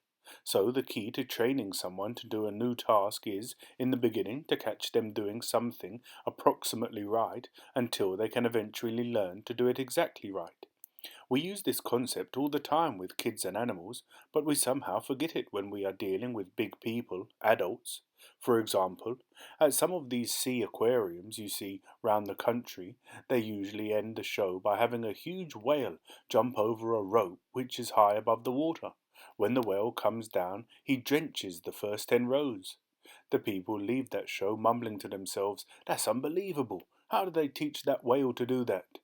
So the key to training someone to do a new task is, in the beginning, to catch them doing something approximately right until they can eventually learn to do it exactly right. We use this concept all the time with kids and animals, but we somehow forget it when we are dealing with big people, adults. For example, at some of these sea aquariums you see round the country, they usually end the show by having a huge whale jump over a rope which is high above the water. When the whale comes down, he drenches the first 10 rows. The people leave that show mumbling to themselves, "That's unbelievable! How did they teach that whale to do that?"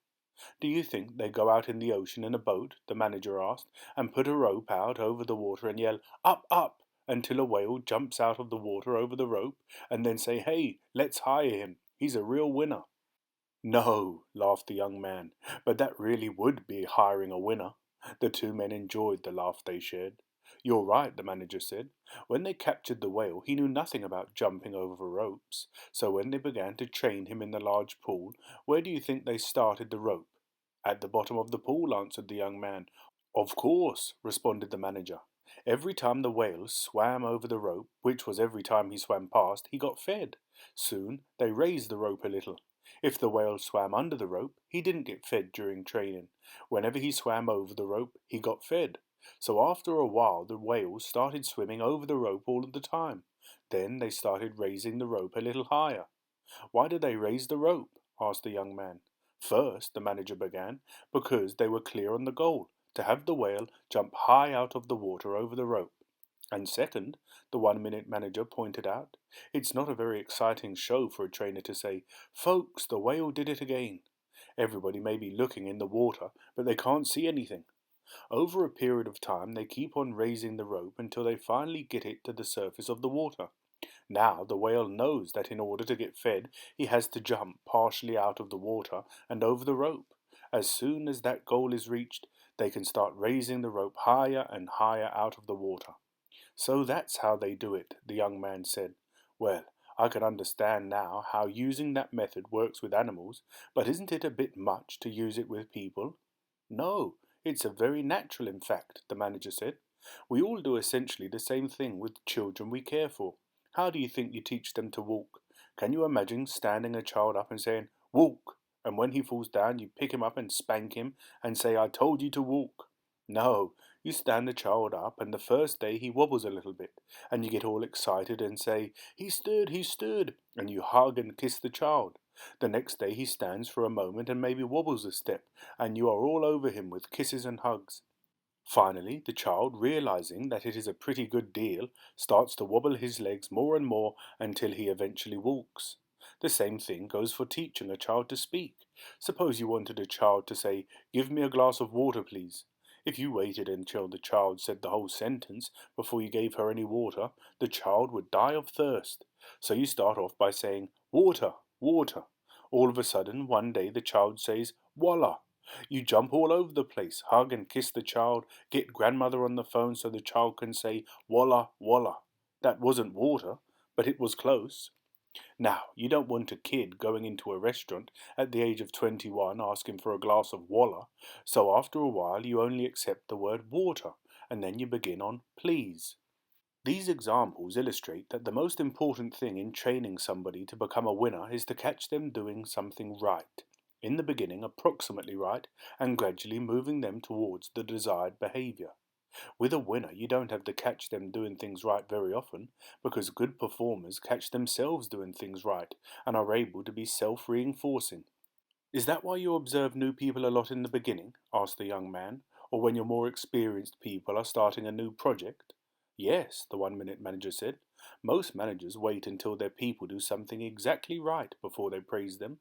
"Do you think they go out in the ocean in a boat," the manager asked, "and put a rope out over the water and yell, 'Up, up,' until a whale jumps out of the water over the rope, and then say, 'Hey, let's hire him. He's a real winner'?" "No," laughed the young man, "but that really would be hiring a winner." The two men enjoyed the laugh they shared. "You're right," the manager said. "When they captured the whale, he knew nothing about jumping over ropes. So when they began to train him in the large pool, where do you think they started the rope?" "At the bottom of the pool," answered the young man. "Of course," responded the manager. "Every time the whale swam over the rope, which was every time he swam past, he got fed. Soon they raised the rope a little. If the whale swam under the rope, he didn't get fed during training. Whenever he swam over the rope, he got fed. So after a while the whales started swimming over the rope all of the time. Then they started raising the rope a little higher." "Why did they raise the rope?" asked the young man. "First," the manager began, "because they were clear on the goal. to have the whale jump high out of the water over the rope. And second, the 1 Minute Manager pointed out, it's not a very exciting show for a trainer to say, "Folks, the whale did it again." Everybody may be looking in the water, but they can't see anything. Over a period of time, they keep on raising the rope until they finally get it to the surface of the water. Now the whale knows that in order to get fed, he has to jump partially out of the water and over the rope. As soon as that goal is reached, they can start raising the rope higher and higher out of the water. "So that's how they do it," the young man said. "Well, I can understand now how using that method works with animals, but isn't it a bit much to use it with people?" "No, it's a very natural, in fact," the manager said. "We all do essentially the same thing with children we care for. How do you think you teach them to walk? Can you imagine standing a child up and saying, 'Walk,' and when he falls down you pick him up and spank him and say, 'I told you to walk'? No, you stand the child up and the first day he wobbles a little bit, and you get all excited and say, 'He stood,' and you hug and kiss the child. The next day he stands for a moment and maybe wobbles a step, and you are all over him with kisses and hugs. Finally, the child, realizing that it is a pretty good deal, starts to wobble his legs more and more until he eventually walks. The same thing goes for teaching a child to speak. Suppose you wanted a child to say, 'Give me a glass of water, please.' If you waited until the child said the whole sentence before you gave her any water, the child would die of thirst. So you start off by saying, 'Water, water.' All of a sudden, one day the child says, 'Voila.' You jump all over the place, hug and kiss the child, get grandmother on the phone so the child can say, 'Voila, voila.' That wasn't water, but it was close. Now, you don't want a kid going into a restaurant at the age of 21 asking for a glass of voila, so after a while you only accept the word water, and then you begin on please. These examples illustrate that the most important thing in training somebody to become a winner is to catch them doing something right. In the beginning, approximately right, and gradually moving them towards the desired behavior. With a winner, you don't have to catch them doing things right very often, because good performers catch themselves doing things right and are able to be self-reinforcing. "Is that why you observe new people a lot in the beginning?" asked the young man, "or when your more experienced people are starting a new project?" "Yes," the 1 Minute Manager said. "Most managers wait until their people do something exactly right before they praise them.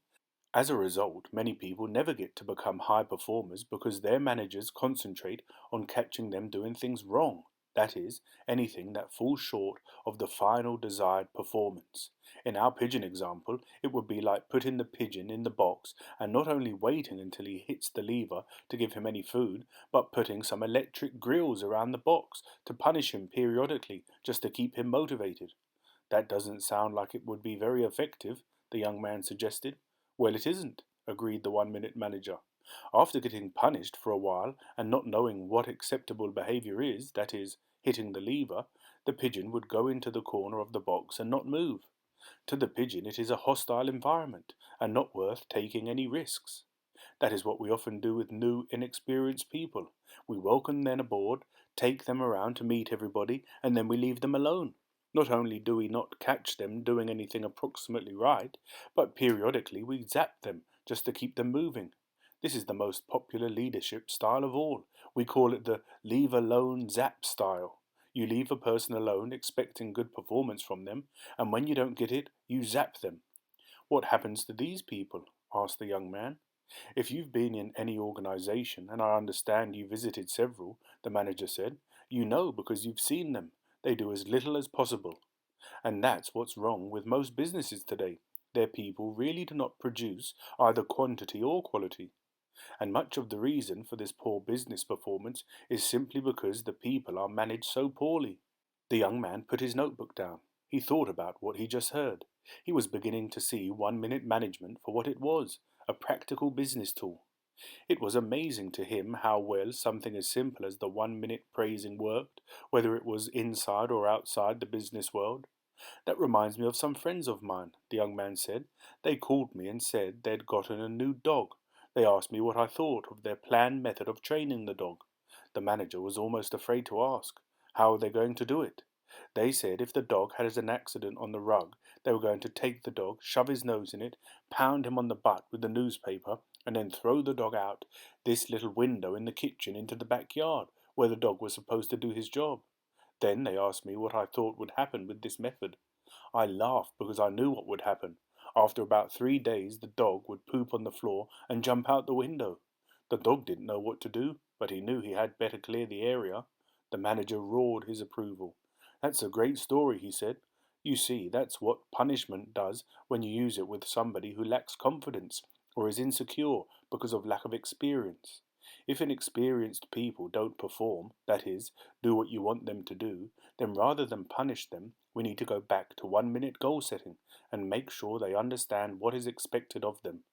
As a result, many people never get to become high performers because their managers concentrate on catching them doing things wrong. That is, anything that falls short of the final desired performance. In our pigeon example, it would be like putting the pigeon in the box and not only waiting until he hits the lever to give him any food, but putting some electric grills around the box to punish him periodically just to keep him motivated. That doesn't sound like it would be very effective," the young man suggested. "Well, it isn't," agreed the 1 Minute Manager. "After getting punished for a while and not knowing what acceptable behavior is, that is, hitting the lever, the pigeon would go into the corner of the box and not move. To the pigeon it is a hostile environment and not worth taking any risks. That is what we often do with new, inexperienced people. We welcome them aboard, take them around to meet everybody, and then we leave them alone. Not only do we not catch them doing anything approximately right, but periodically we zap them just to keep them moving. This is the most popular leadership style of all. We call it the leave alone zap style. You leave a person alone expecting good performance from them, and when you don't get it, you zap them." "What happens to these people?" asked the young man. "If you've been in any organization, and I understand you visited several," the manager said, "you know because you've seen them. They do as little as possible. And that's what's wrong with most businesses today. Their people really do not produce either quantity or quality. And much of the reason for this poor business performance is simply because the people are managed so poorly." The young man put his notebook down. He thought about what he just heard. He was beginning to see 1 Minute Management for what it was, a practical business tool. It was amazing to him how well something as simple as the 1 minute praising worked, whether it was inside or outside the business world. "That reminds me of some friends of mine," the young man said. "They called me and said they'd gotten a new dog. They asked me what I thought of their planned method of training the dog. The manager was almost afraid to ask. How are they going to do it? They said if the dog had an accident on the rug, they were going to take the dog, shove his nose in it, pound him on the butt with the newspaper, and then throw the dog out this little window in the kitchen into the backyard, where the dog was supposed to do his job. Then they asked me what I thought would happen with this method. I laughed because I knew what would happen. After about 3 days, the dog would poop on the floor and jump out the window. The dog didn't know what to do, but he knew he had better clear the area. The manager roared his approval. "That's a great story," he said. "You see, that's what punishment does when you use it with somebody who lacks confidence or is insecure because of lack of experience. If inexperienced people don't perform, that is, do what you want them to do, then rather than punish them, we need to go back to 1 minute goal setting and make sure they understand what is expected of them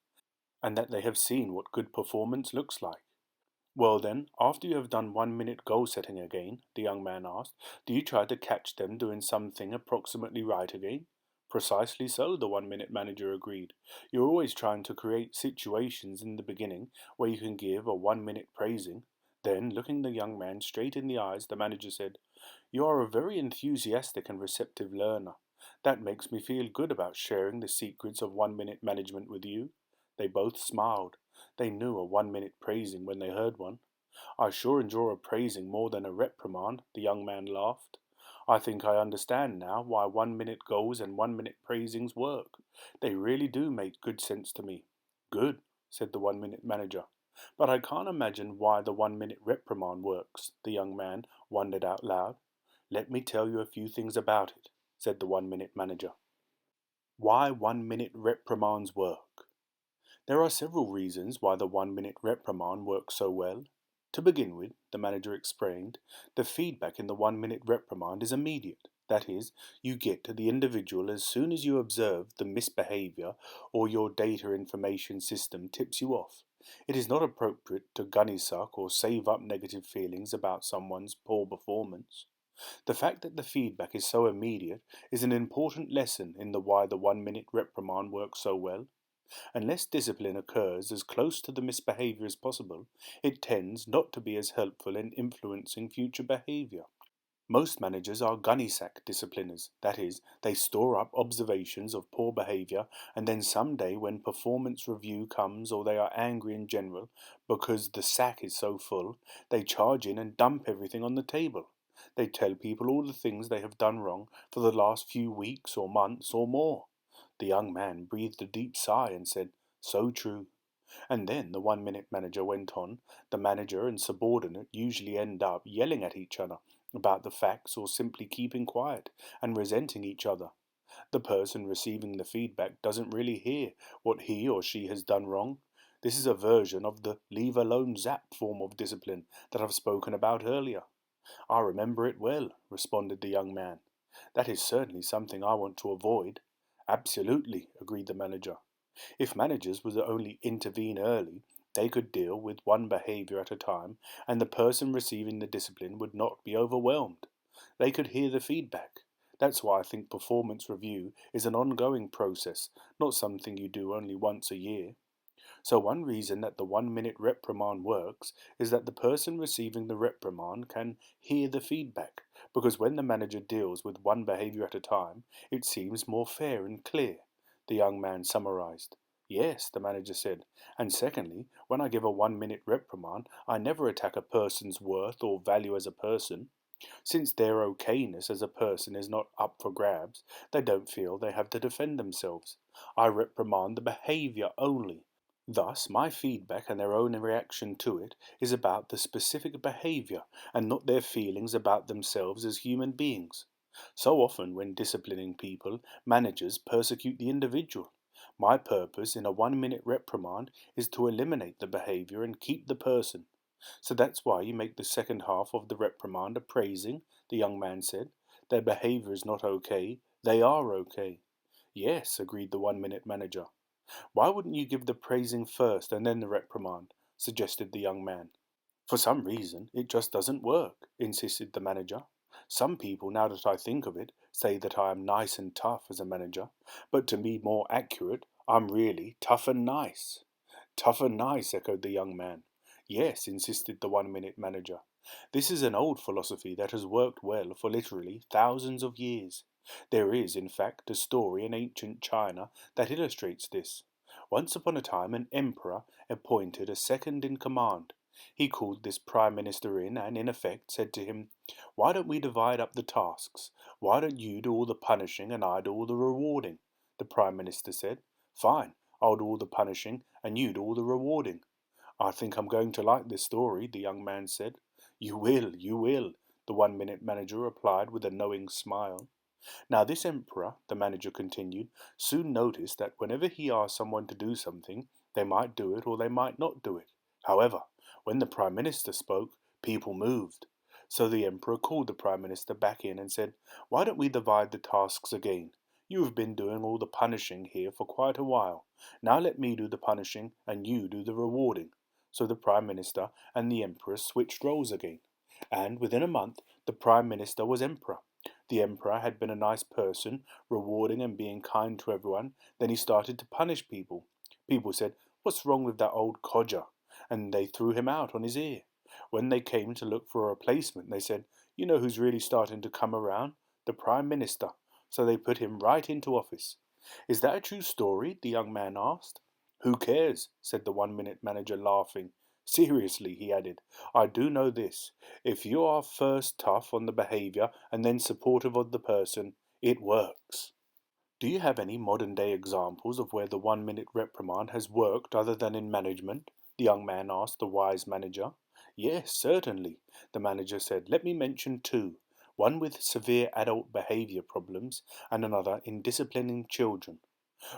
and that they have seen what good performance looks like." "Well then, after you have done 1 minute goal setting again," the young man asked, "do you try to catch them doing something approximately right again?" "Precisely so," the 1 minute manager agreed. "You're always trying to create situations in the beginning where you can give a 1 minute praising." Then, looking the young man straight in the eyes, the manager said, "You are a very enthusiastic and receptive learner. That makes me feel good about sharing the secrets of 1 minute management with you." They both smiled. They knew a 1 minute praising when they heard one. "I sure enjoy a praising more than a reprimand," the young man laughed. "I think I understand now why 1 minute goals and 1 minute praisings work. They really do make good sense to me." "Good," said the 1 minute manager. "But I can't imagine why the 1 minute reprimand works," the young man wondered out loud. "Let me tell you a few things about it," said the 1 minute manager. Why 1 minute reprimands work. There are several reasons why the 1 minute reprimand works so well. To begin with, the manager explained, the feedback in the 1 minute reprimand is immediate. That is, you get to the individual as soon as you observe the misbehavior or your data information system tips you off. It is not appropriate to gunny suck or save up negative feelings about someone's poor performance. The fact that the feedback is so immediate is an important lesson in the why the 1 minute reprimand works so well. Unless discipline occurs as close to the misbehavior as possible, it tends not to be as helpful in influencing future behavior. Most managers are gunny sack discipliners, that is, they store up observations of poor behavior and then someday when performance review comes or they are angry in general because the sack is so full, they charge in and dump everything on the table. They tell people all the things they have done wrong for the last few weeks or months or more. The young man breathed a deep sigh and said, "So true." And then the 1 minute manager went on, the manager and subordinate usually end up yelling at each other about the facts or simply keeping quiet and resenting each other. The person receiving the feedback doesn't really hear what he or she has done wrong. This is a version of the leave alone zap form of discipline that I've spoken about earlier. "I remember it well," responded the young man. "That is certainly something I want to avoid." "Absolutely," agreed the manager. If managers would only intervene early, they could deal with one behavior at a time, and the person receiving the discipline would not be overwhelmed. They could hear the feedback. That's why I think performance review is an ongoing process, not something you do only once a year. So one reason that the 1 minute reprimand works is that the person receiving the reprimand can hear the feedback, because when the manager deals with one behavior at a time, it seems more fair and clear, the young man summarized. "Yes," the manager said, "and secondly, when I give a 1 minute reprimand, I never attack a person's worth or value as a person. Since their okayness as a person is not up for grabs, they don't feel they have to defend themselves. I reprimand the behavior only. Thus, my feedback and their own reaction to it is about the specific behavior and not their feelings about themselves as human beings. So often, when disciplining people, managers persecute the individual. My purpose in a 1 minute reprimand is to eliminate the behavior and keep the person. So that's why you make the second half of the reprimand a praising," the young man said. "Their behavior is not okay, they are okay." "Yes," agreed the 1 minute manager. "Why wouldn't you give the praising first and then the reprimand?" suggested the young man. "For some reason, it just doesn't work," insisted the manager. "Some people, now that I think of it, say that I am nice and tough as a manager, but to be more accurate, I'm really tough and nice." "Tough and nice," echoed the young man. "Yes," insisted the 1 minute manager. This is an old philosophy that has worked well for literally thousands of years. There is, in fact, a story in ancient China that illustrates this. Once upon a time, an emperor appointed a second in command. He called this prime minister in and, in effect, said to him, "Why don't we divide up the tasks? Why don't you do all the punishing and I do all the rewarding?" The prime minister said, "Fine, I'll do all the punishing and you do all the rewarding." "I think I'm going to like this story," the young man said. You will," the 1 Minute Manager replied with a knowing smile. Now this emperor, the manager continued, soon noticed that whenever he asked someone to do something, they might do it or they might not do it. However, when the prime minister spoke, people moved. So the emperor called the prime minister back in and said, "Why don't we divide the tasks again? You have been doing all the punishing here for quite a while. Now let me do the punishing and you do the rewarding." So the prime minister and the emperor switched roles again. And within a month, the prime minister was emperor. The emperor had been a nice person, rewarding and being kind to everyone. Then he started to punish people. People said, "What's wrong with that old codger?" And they threw him out on his ear. When they came to look for a replacement, they said, "You know who's really starting to come around? The prime minister." So they put him right into office. "Is that a true story?" the young man asked. "Who cares?" said the 1 Minute Manager, laughing. "Seriously," he added, "I do know this. If you are first tough on the behavior and then supportive of the person, it works." Do you have any modern-day examples of where the 1 Minute Reprimand has worked other than in management? The young man asked the wise manager. "Yes, certainly," the manager said. "Let me mention two. One with severe adult behavior problems and another in disciplining children."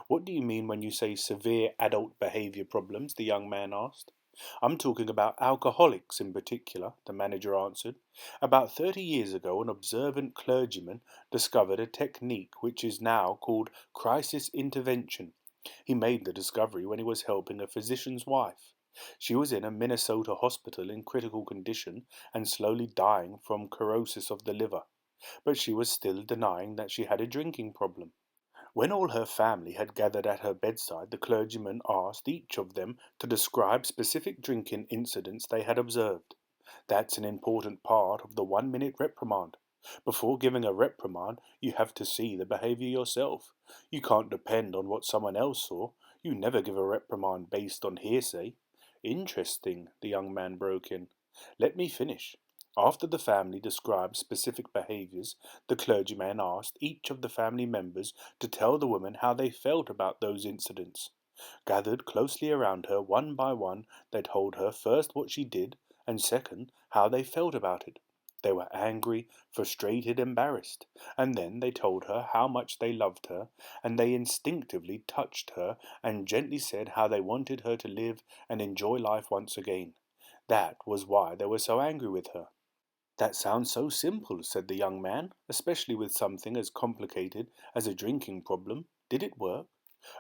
"What do you mean when you say severe adult behavior problems?" the young man asked. "I'm talking about alcoholics in particular," the manager answered. "About 30 years ago, an observant clergyman discovered a technique which is now called crisis intervention. He made the discovery when he was helping a physician's wife. She was in a Minnesota hospital in critical condition and slowly dying from cirrhosis of the liver, but she was still denying that she had a drinking problem. When all her family had gathered at her bedside, the clergyman asked each of them to describe specific drinking incidents they had observed. That's an important part of the 1 Minute Reprimand. Before giving a reprimand, you have to see the behavior yourself. You can't depend on what someone else saw. You never give a reprimand based on hearsay." "Interesting," the young man broke in. "Let me finish." After the family described specific behaviors, the clergyman asked each of the family members to tell the woman how they felt about those incidents. Gathered closely around her, one by one, they told her first what she did, and second, how they felt about it. They were angry, frustrated, embarrassed, and then they told her how much they loved her, and they instinctively touched her and gently said how they wanted her to live and enjoy life once again. That was why they were so angry with her. "That sounds so simple," said the young man, "especially with something as complicated as a drinking problem. Did it work?"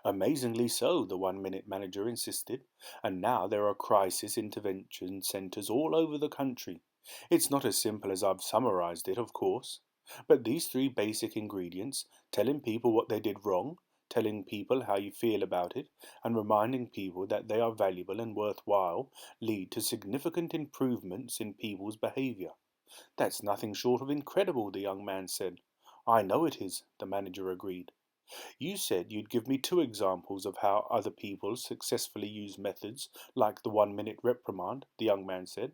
"Amazingly so," the 1 Minute Manager insisted. "And now there are crisis intervention centers all over the country. It's not as simple as I've summarized it, of course. But these three basic ingredients, telling people what they did wrong, telling people how you feel about it, and reminding people that they are valuable and worthwhile, lead to significant improvements in people's behavior." "That's nothing short of incredible," the young man said. "I know it is," the manager agreed. "You said you'd give me two examples of how other people successfully use methods like the 1 Minute Reprimand," the young man said.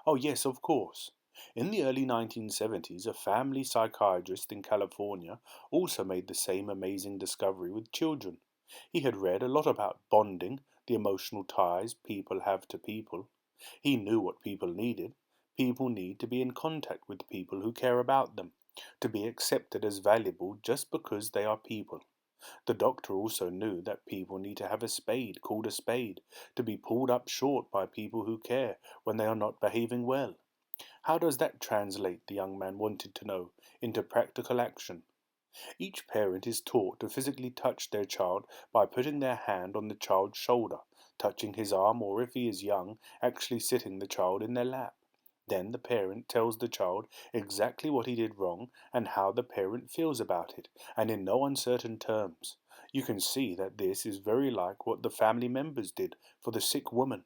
"Oh yes, of course. In the early 1970s, a family psychiatrist in California also made the same amazing discovery with children. He had read a lot about bonding, the emotional ties people have to people. He knew what people needed. People need to be in contact with people who care about them, to be accepted as valuable just because they are people. The doctor also knew that people need to have a spade called a spade, to be pulled up short by people who care when they are not behaving well. How does that translate, the young man wanted to know, into practical action? Each parent is taught to physically touch their child by putting their hand on the child's shoulder, touching his arm, or if he is young, actually sitting the child in their lap. Then the parent tells the child exactly what he did wrong and how the parent feels about it, and in no uncertain terms. You can see that this is very like what the family members did for the sick woman.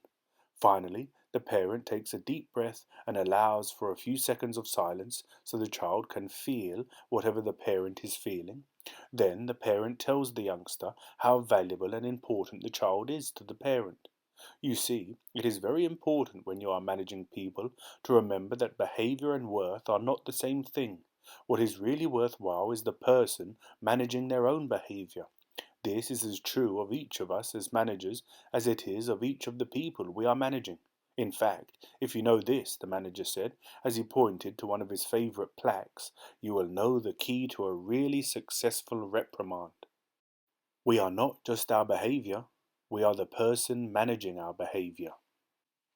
Finally, The parent takes a deep breath and allows for a few seconds of silence so the child can feel whatever the parent is feeling. Then the parent tells the youngster how valuable and important the child is to the parent. You see, it is very important when you are managing people to remember that behavior and worth are not the same thing. What is really worthwhile is the person managing their own behavior. This is as true of each of us as managers as it is of each of the people we are managing. In fact, if you know this, the manager said, as he pointed to one of his favorite plaques, you will know the key to a really successful reprimand. We are not just our behavior, we are the person managing our behavior.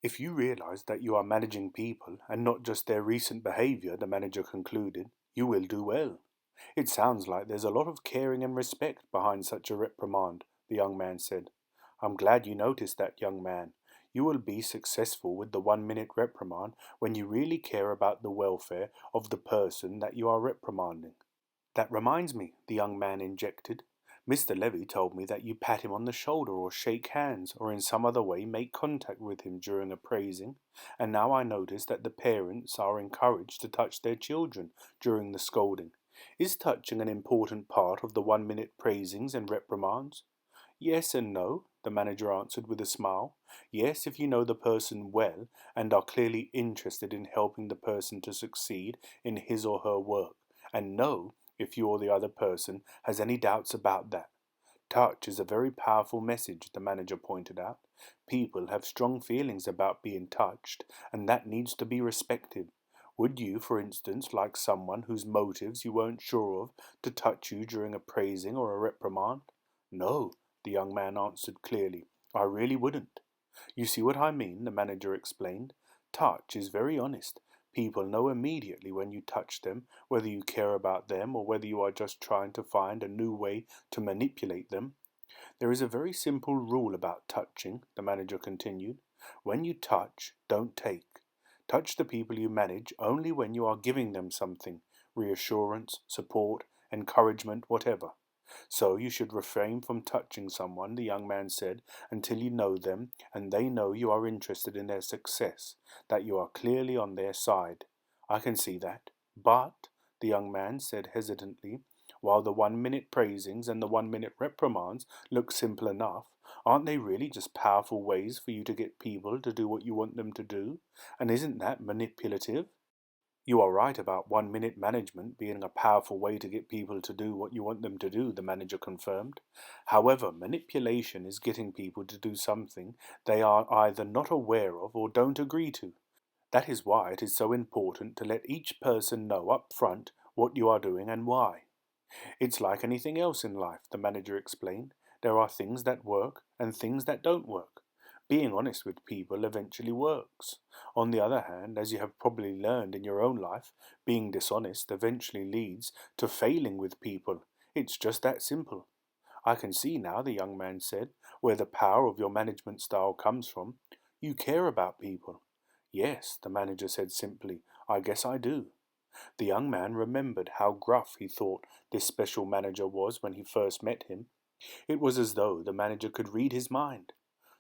If you realize that you are managing people and not just their recent behavior, the manager concluded, you will do well. It sounds like there's a lot of caring and respect behind such a reprimand, the young man said. I'm glad you noticed that, young man. You will be successful with the 1 minute reprimand when you really care about the welfare of the person that you are reprimanding. That reminds me, the young man injected. Mr. Levy told me that you pat him on the shoulder or shake hands or in some other way make contact with him during a praising, and now I notice that the parents are encouraged to touch their children during the scolding. Is touching an important part of the 1 minute praisings and reprimands? Yes and no, the manager answered with a smile. Yes, if you know the person well and are clearly interested in helping the person to succeed in his or her work, and no, if you or the other person has any doubts about that. Touch is a very powerful message, the manager pointed out. People have strong feelings about being touched, and that needs to be respected. Would you, for instance, like someone whose motives you weren't sure of to touch you during a praising or a reprimand? No, the young man answered clearly. I really wouldn't. You see what I mean, the manager explained. Touch is very honest. People know immediately when you touch them, whether you care about them or whether you are just trying to find a new way to manipulate them. There is a very simple rule about touching, the manager continued. When you touch, don't take. Touch the people you manage only when you are giving them something, reassurance, support, encouragement, whatever. So you should refrain from touching someone, the young man said, until you know them and they know you are interested in their success, that you are clearly on their side. I can see that. But, the young man said hesitantly, while the 1 minute praisings and the 1 minute reprimands look simple enough, aren't they really just powerful ways for you to get people to do what you want them to do? And isn't that manipulative? You are right about 1 minute management being a powerful way to get people to do what you want them to do, the manager confirmed. However, manipulation is getting people to do something they are either not aware of or don't agree to. That is why it is so important to let each person know up front what you are doing and why. It's like anything else in life, the manager explained. There are things that work and things that don't work. Being honest with people eventually works. On the other hand, as you have probably learned in your own life, being dishonest eventually leads to failing with people. It's just that simple. I can see now, the young man said, where the power of your management style comes from. You care about people. Yes, the manager said simply, I guess I do. The young man remembered how gruff he thought this special manager was when he first met him. It was as though the manager could read his mind.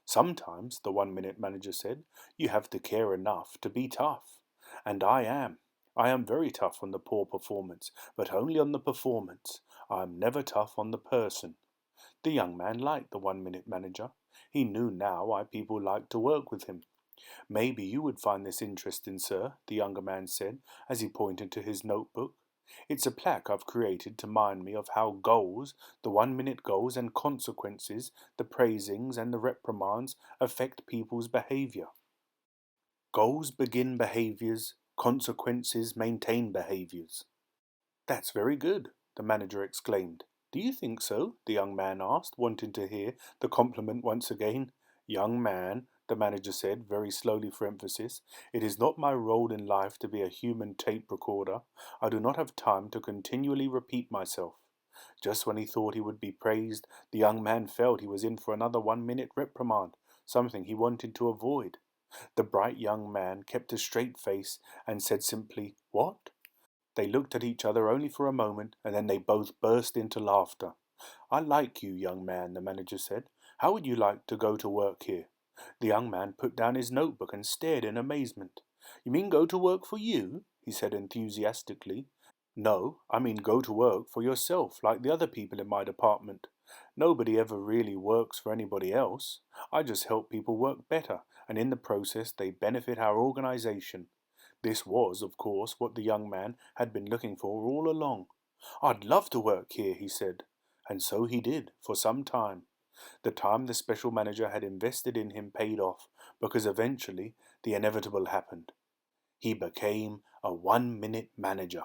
Sometimes, the 1 minute manager said, you have to care enough to be tough. And I am. I am very tough on the poor performance, but only on the performance. I am never tough on the person. The young man liked the 1 minute manager. He knew now why people liked to work with him. Maybe you would find this interesting, sir, the younger man said, as he pointed to his notebook. It's a plaque I've created to remind me of how goals, the 1 minute goals and consequences, the praisings and the reprimands affect people's behavior. Goals begin behaviors, consequences maintain behaviors. That's very good, the manager exclaimed. Do you think so? The young man asked, wanting to hear the compliment once again. Young man, the manager said, very slowly for emphasis, it is not my role in life to be a human tape recorder. I do not have time to continually repeat myself. Just when he thought he would be praised, the young man felt he was in for another 1 minute reprimand, something he wanted to avoid. The bright young man kept a straight face and said simply, What? They looked at each other only for a moment, and then they both burst into laughter. I like you, young man, the manager said. How would you like to go to work here? The young man put down his notebook and stared in amazement. "You mean go to work for you?" he said enthusiastically. "No, I mean go to work for yourself, like the other people in my department. Nobody ever really works for anybody else. I just help people work better, and in the process they benefit our organization." This was, of course, what the young man had been looking for all along. "I'd love to work here," he said. And so he did, for some time. The time the special manager had invested in him paid off, because eventually the inevitable happened. He became a 1-minute manager.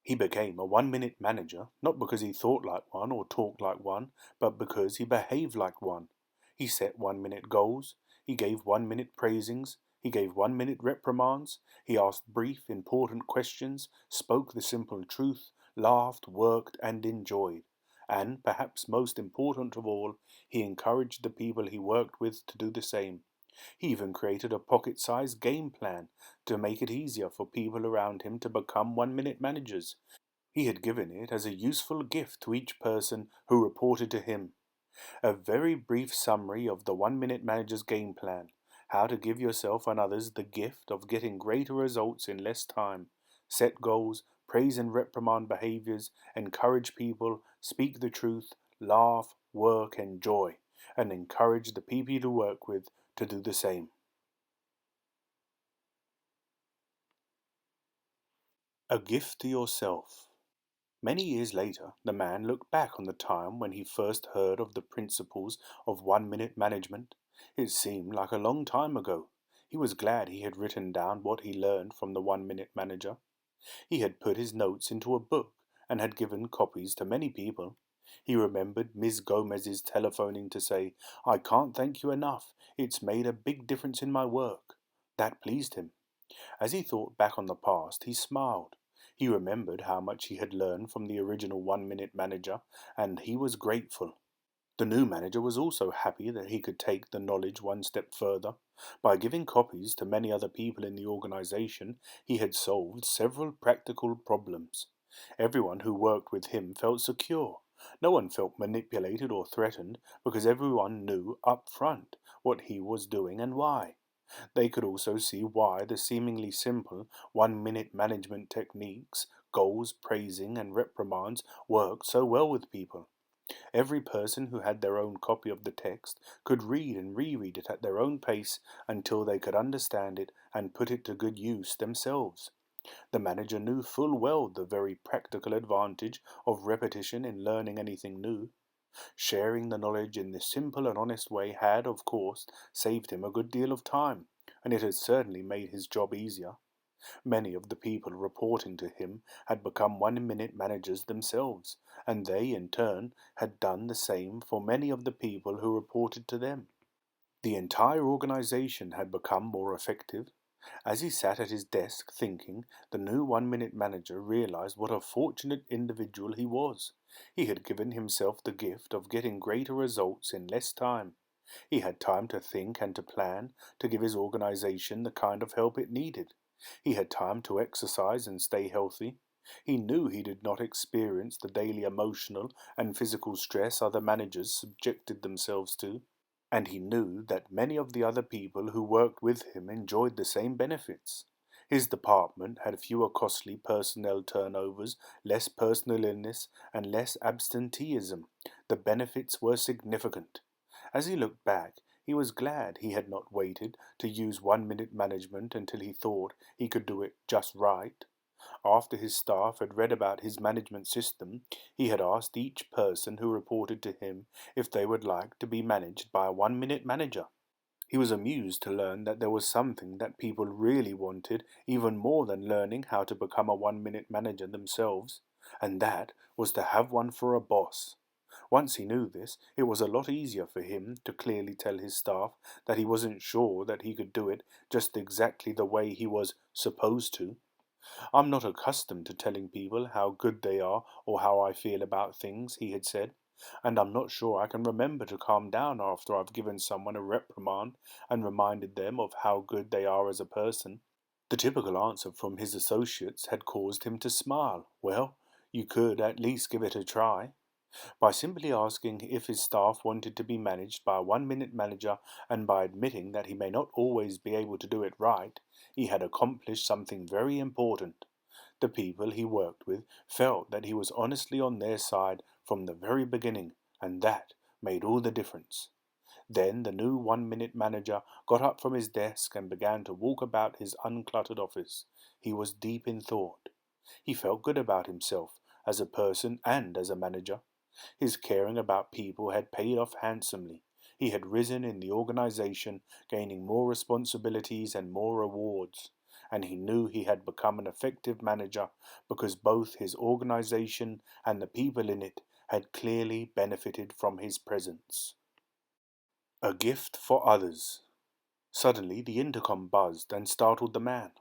He became a 1-minute manager not because he thought like one or talked like one, but because he behaved like one. He set 1-minute goals, he gave 1-minute praisings, he gave 1-minute reprimands, he asked brief, important questions, spoke the simple truth, laughed, worked, and enjoyed. And, perhaps most important of all, he encouraged the people he worked with to do the same. He even created a pocket-sized game plan to make it easier for people around him to become 1-minute managers. He had given it as a useful gift to each person who reported to him. A very brief summary of the 1-minute manager's game plan: how to give yourself and others the gift of getting greater results in less time. Set goals, praise and reprimand behaviors, encourage people, speak the truth, laugh, work, enjoy, and encourage the people you work with to do the same. A gift to yourself. Many years later, the man looked back on the time when he first heard of the principles of 1-minute management. It seemed like a long time ago. He was glad he had written down what he learned from the 1-minute manager. He had put his notes into a book and had given copies to many people. He remembered Miss Gomez's telephoning to say, "I can't thank you enough. It's made a big difference in my work." That pleased him. As he thought back on the past, he smiled. He remembered how much he had learned from the original 1-minute manager, and he was grateful. The new manager was also happy that he could take the knowledge one step further. By giving copies to many other people in the organization, he had solved several practical problems. Everyone who worked with him felt secure. No one felt manipulated or threatened because everyone knew up front what he was doing and why. They could also see why the seemingly simple 1-minute management techniques, goals, praising, and reprimands worked so well with people. Every person who had their own copy of the text could read and reread it at their own pace until they could understand it and put it to good use themselves. The manager knew full well the very practical advantage of repetition in learning anything new. Sharing the knowledge in this simple and honest way had, of course, saved him a good deal of time, and it had certainly made his job easier. Many of the people reporting to him had become 1-minute managers themselves, and they, in turn, had done the same for many of the people who reported to them. The entire organization had become more effective. As he sat at his desk thinking, the new 1-minute manager realized what a fortunate individual he was. He had given himself the gift of getting greater results in less time. He had time to think and to plan, to give his organization the kind of help it needed. He had time to exercise and stay healthy. He knew he did not experience the daily emotional and physical stress other managers subjected themselves to. And he knew that many of the other people who worked with him enjoyed the same benefits. His department had fewer costly personnel turnovers, less personal illness, and less absenteeism. The benefits were significant. As he looked back, he was glad he had not waited to use 1-minute management until he thought he could do it just right. After his staff had read about his management system, he had asked each person who reported to him if they would like to be managed by a 1-minute manager. He was amused to learn that there was something that people really wanted even more than learning how to become a 1-minute manager themselves, and that was to have one for a boss. Once he knew this, it was a lot easier for him to clearly tell his staff that he wasn't sure that he could do it just exactly the way he was supposed to. "I'm not accustomed to telling people how good they are or how I feel about things," he had said, "and I'm not sure I can remember to calm down after I've given someone a reprimand and reminded them of how good they are as a person." The typical answer from his associates had caused him to smile. "Well, you could at least give it a try." By simply asking if his staff wanted to be managed by a 1-minute manager and by admitting that he may not always be able to do it right, he had accomplished something very important. The people he worked with felt that he was honestly on their side from the very beginning, and that made all the difference. Then the new 1-minute manager got up from his desk and began to walk about his uncluttered office. He was deep in thought. He felt good about himself as a person and as a manager. His caring about people had paid off handsomely. He had risen in the organization, gaining more responsibilities and more rewards. And he knew he had become an effective manager because both his organization and the people in it had clearly benefited from his presence. A gift for others. Suddenly the intercom buzzed and startled the man.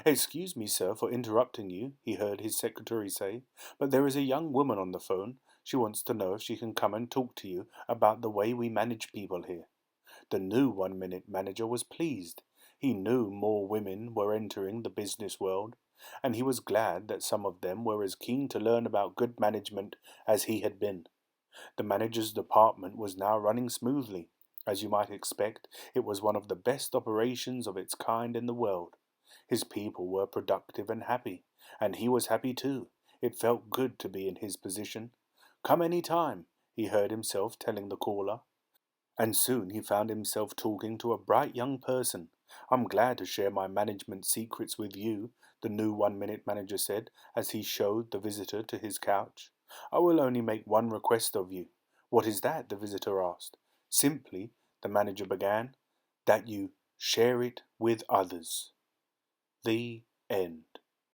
"Excuse me, sir, for interrupting you," he heard his secretary say, "but there is a young woman on the phone. She wants to know if she can come and talk to you about the way we manage people here." The new 1-minute manager was pleased. He knew more women were entering the business world, and he was glad that some of them were as keen to learn about good management as he had been. The manager's department was now running smoothly. As you might expect, it was one of the best operations of its kind in the world. His people were productive and happy, and he was happy too. It felt good to be in his position. "Come any time," he heard himself telling the caller. And soon he found himself talking to a bright young person. "I'm glad to share my management secrets with you," the new 1-minute manager said as he showed the visitor to his couch. "I will only make one request of you." "What is that?" the visitor asked. "Simply," the manager began, "that you share it with others." The end.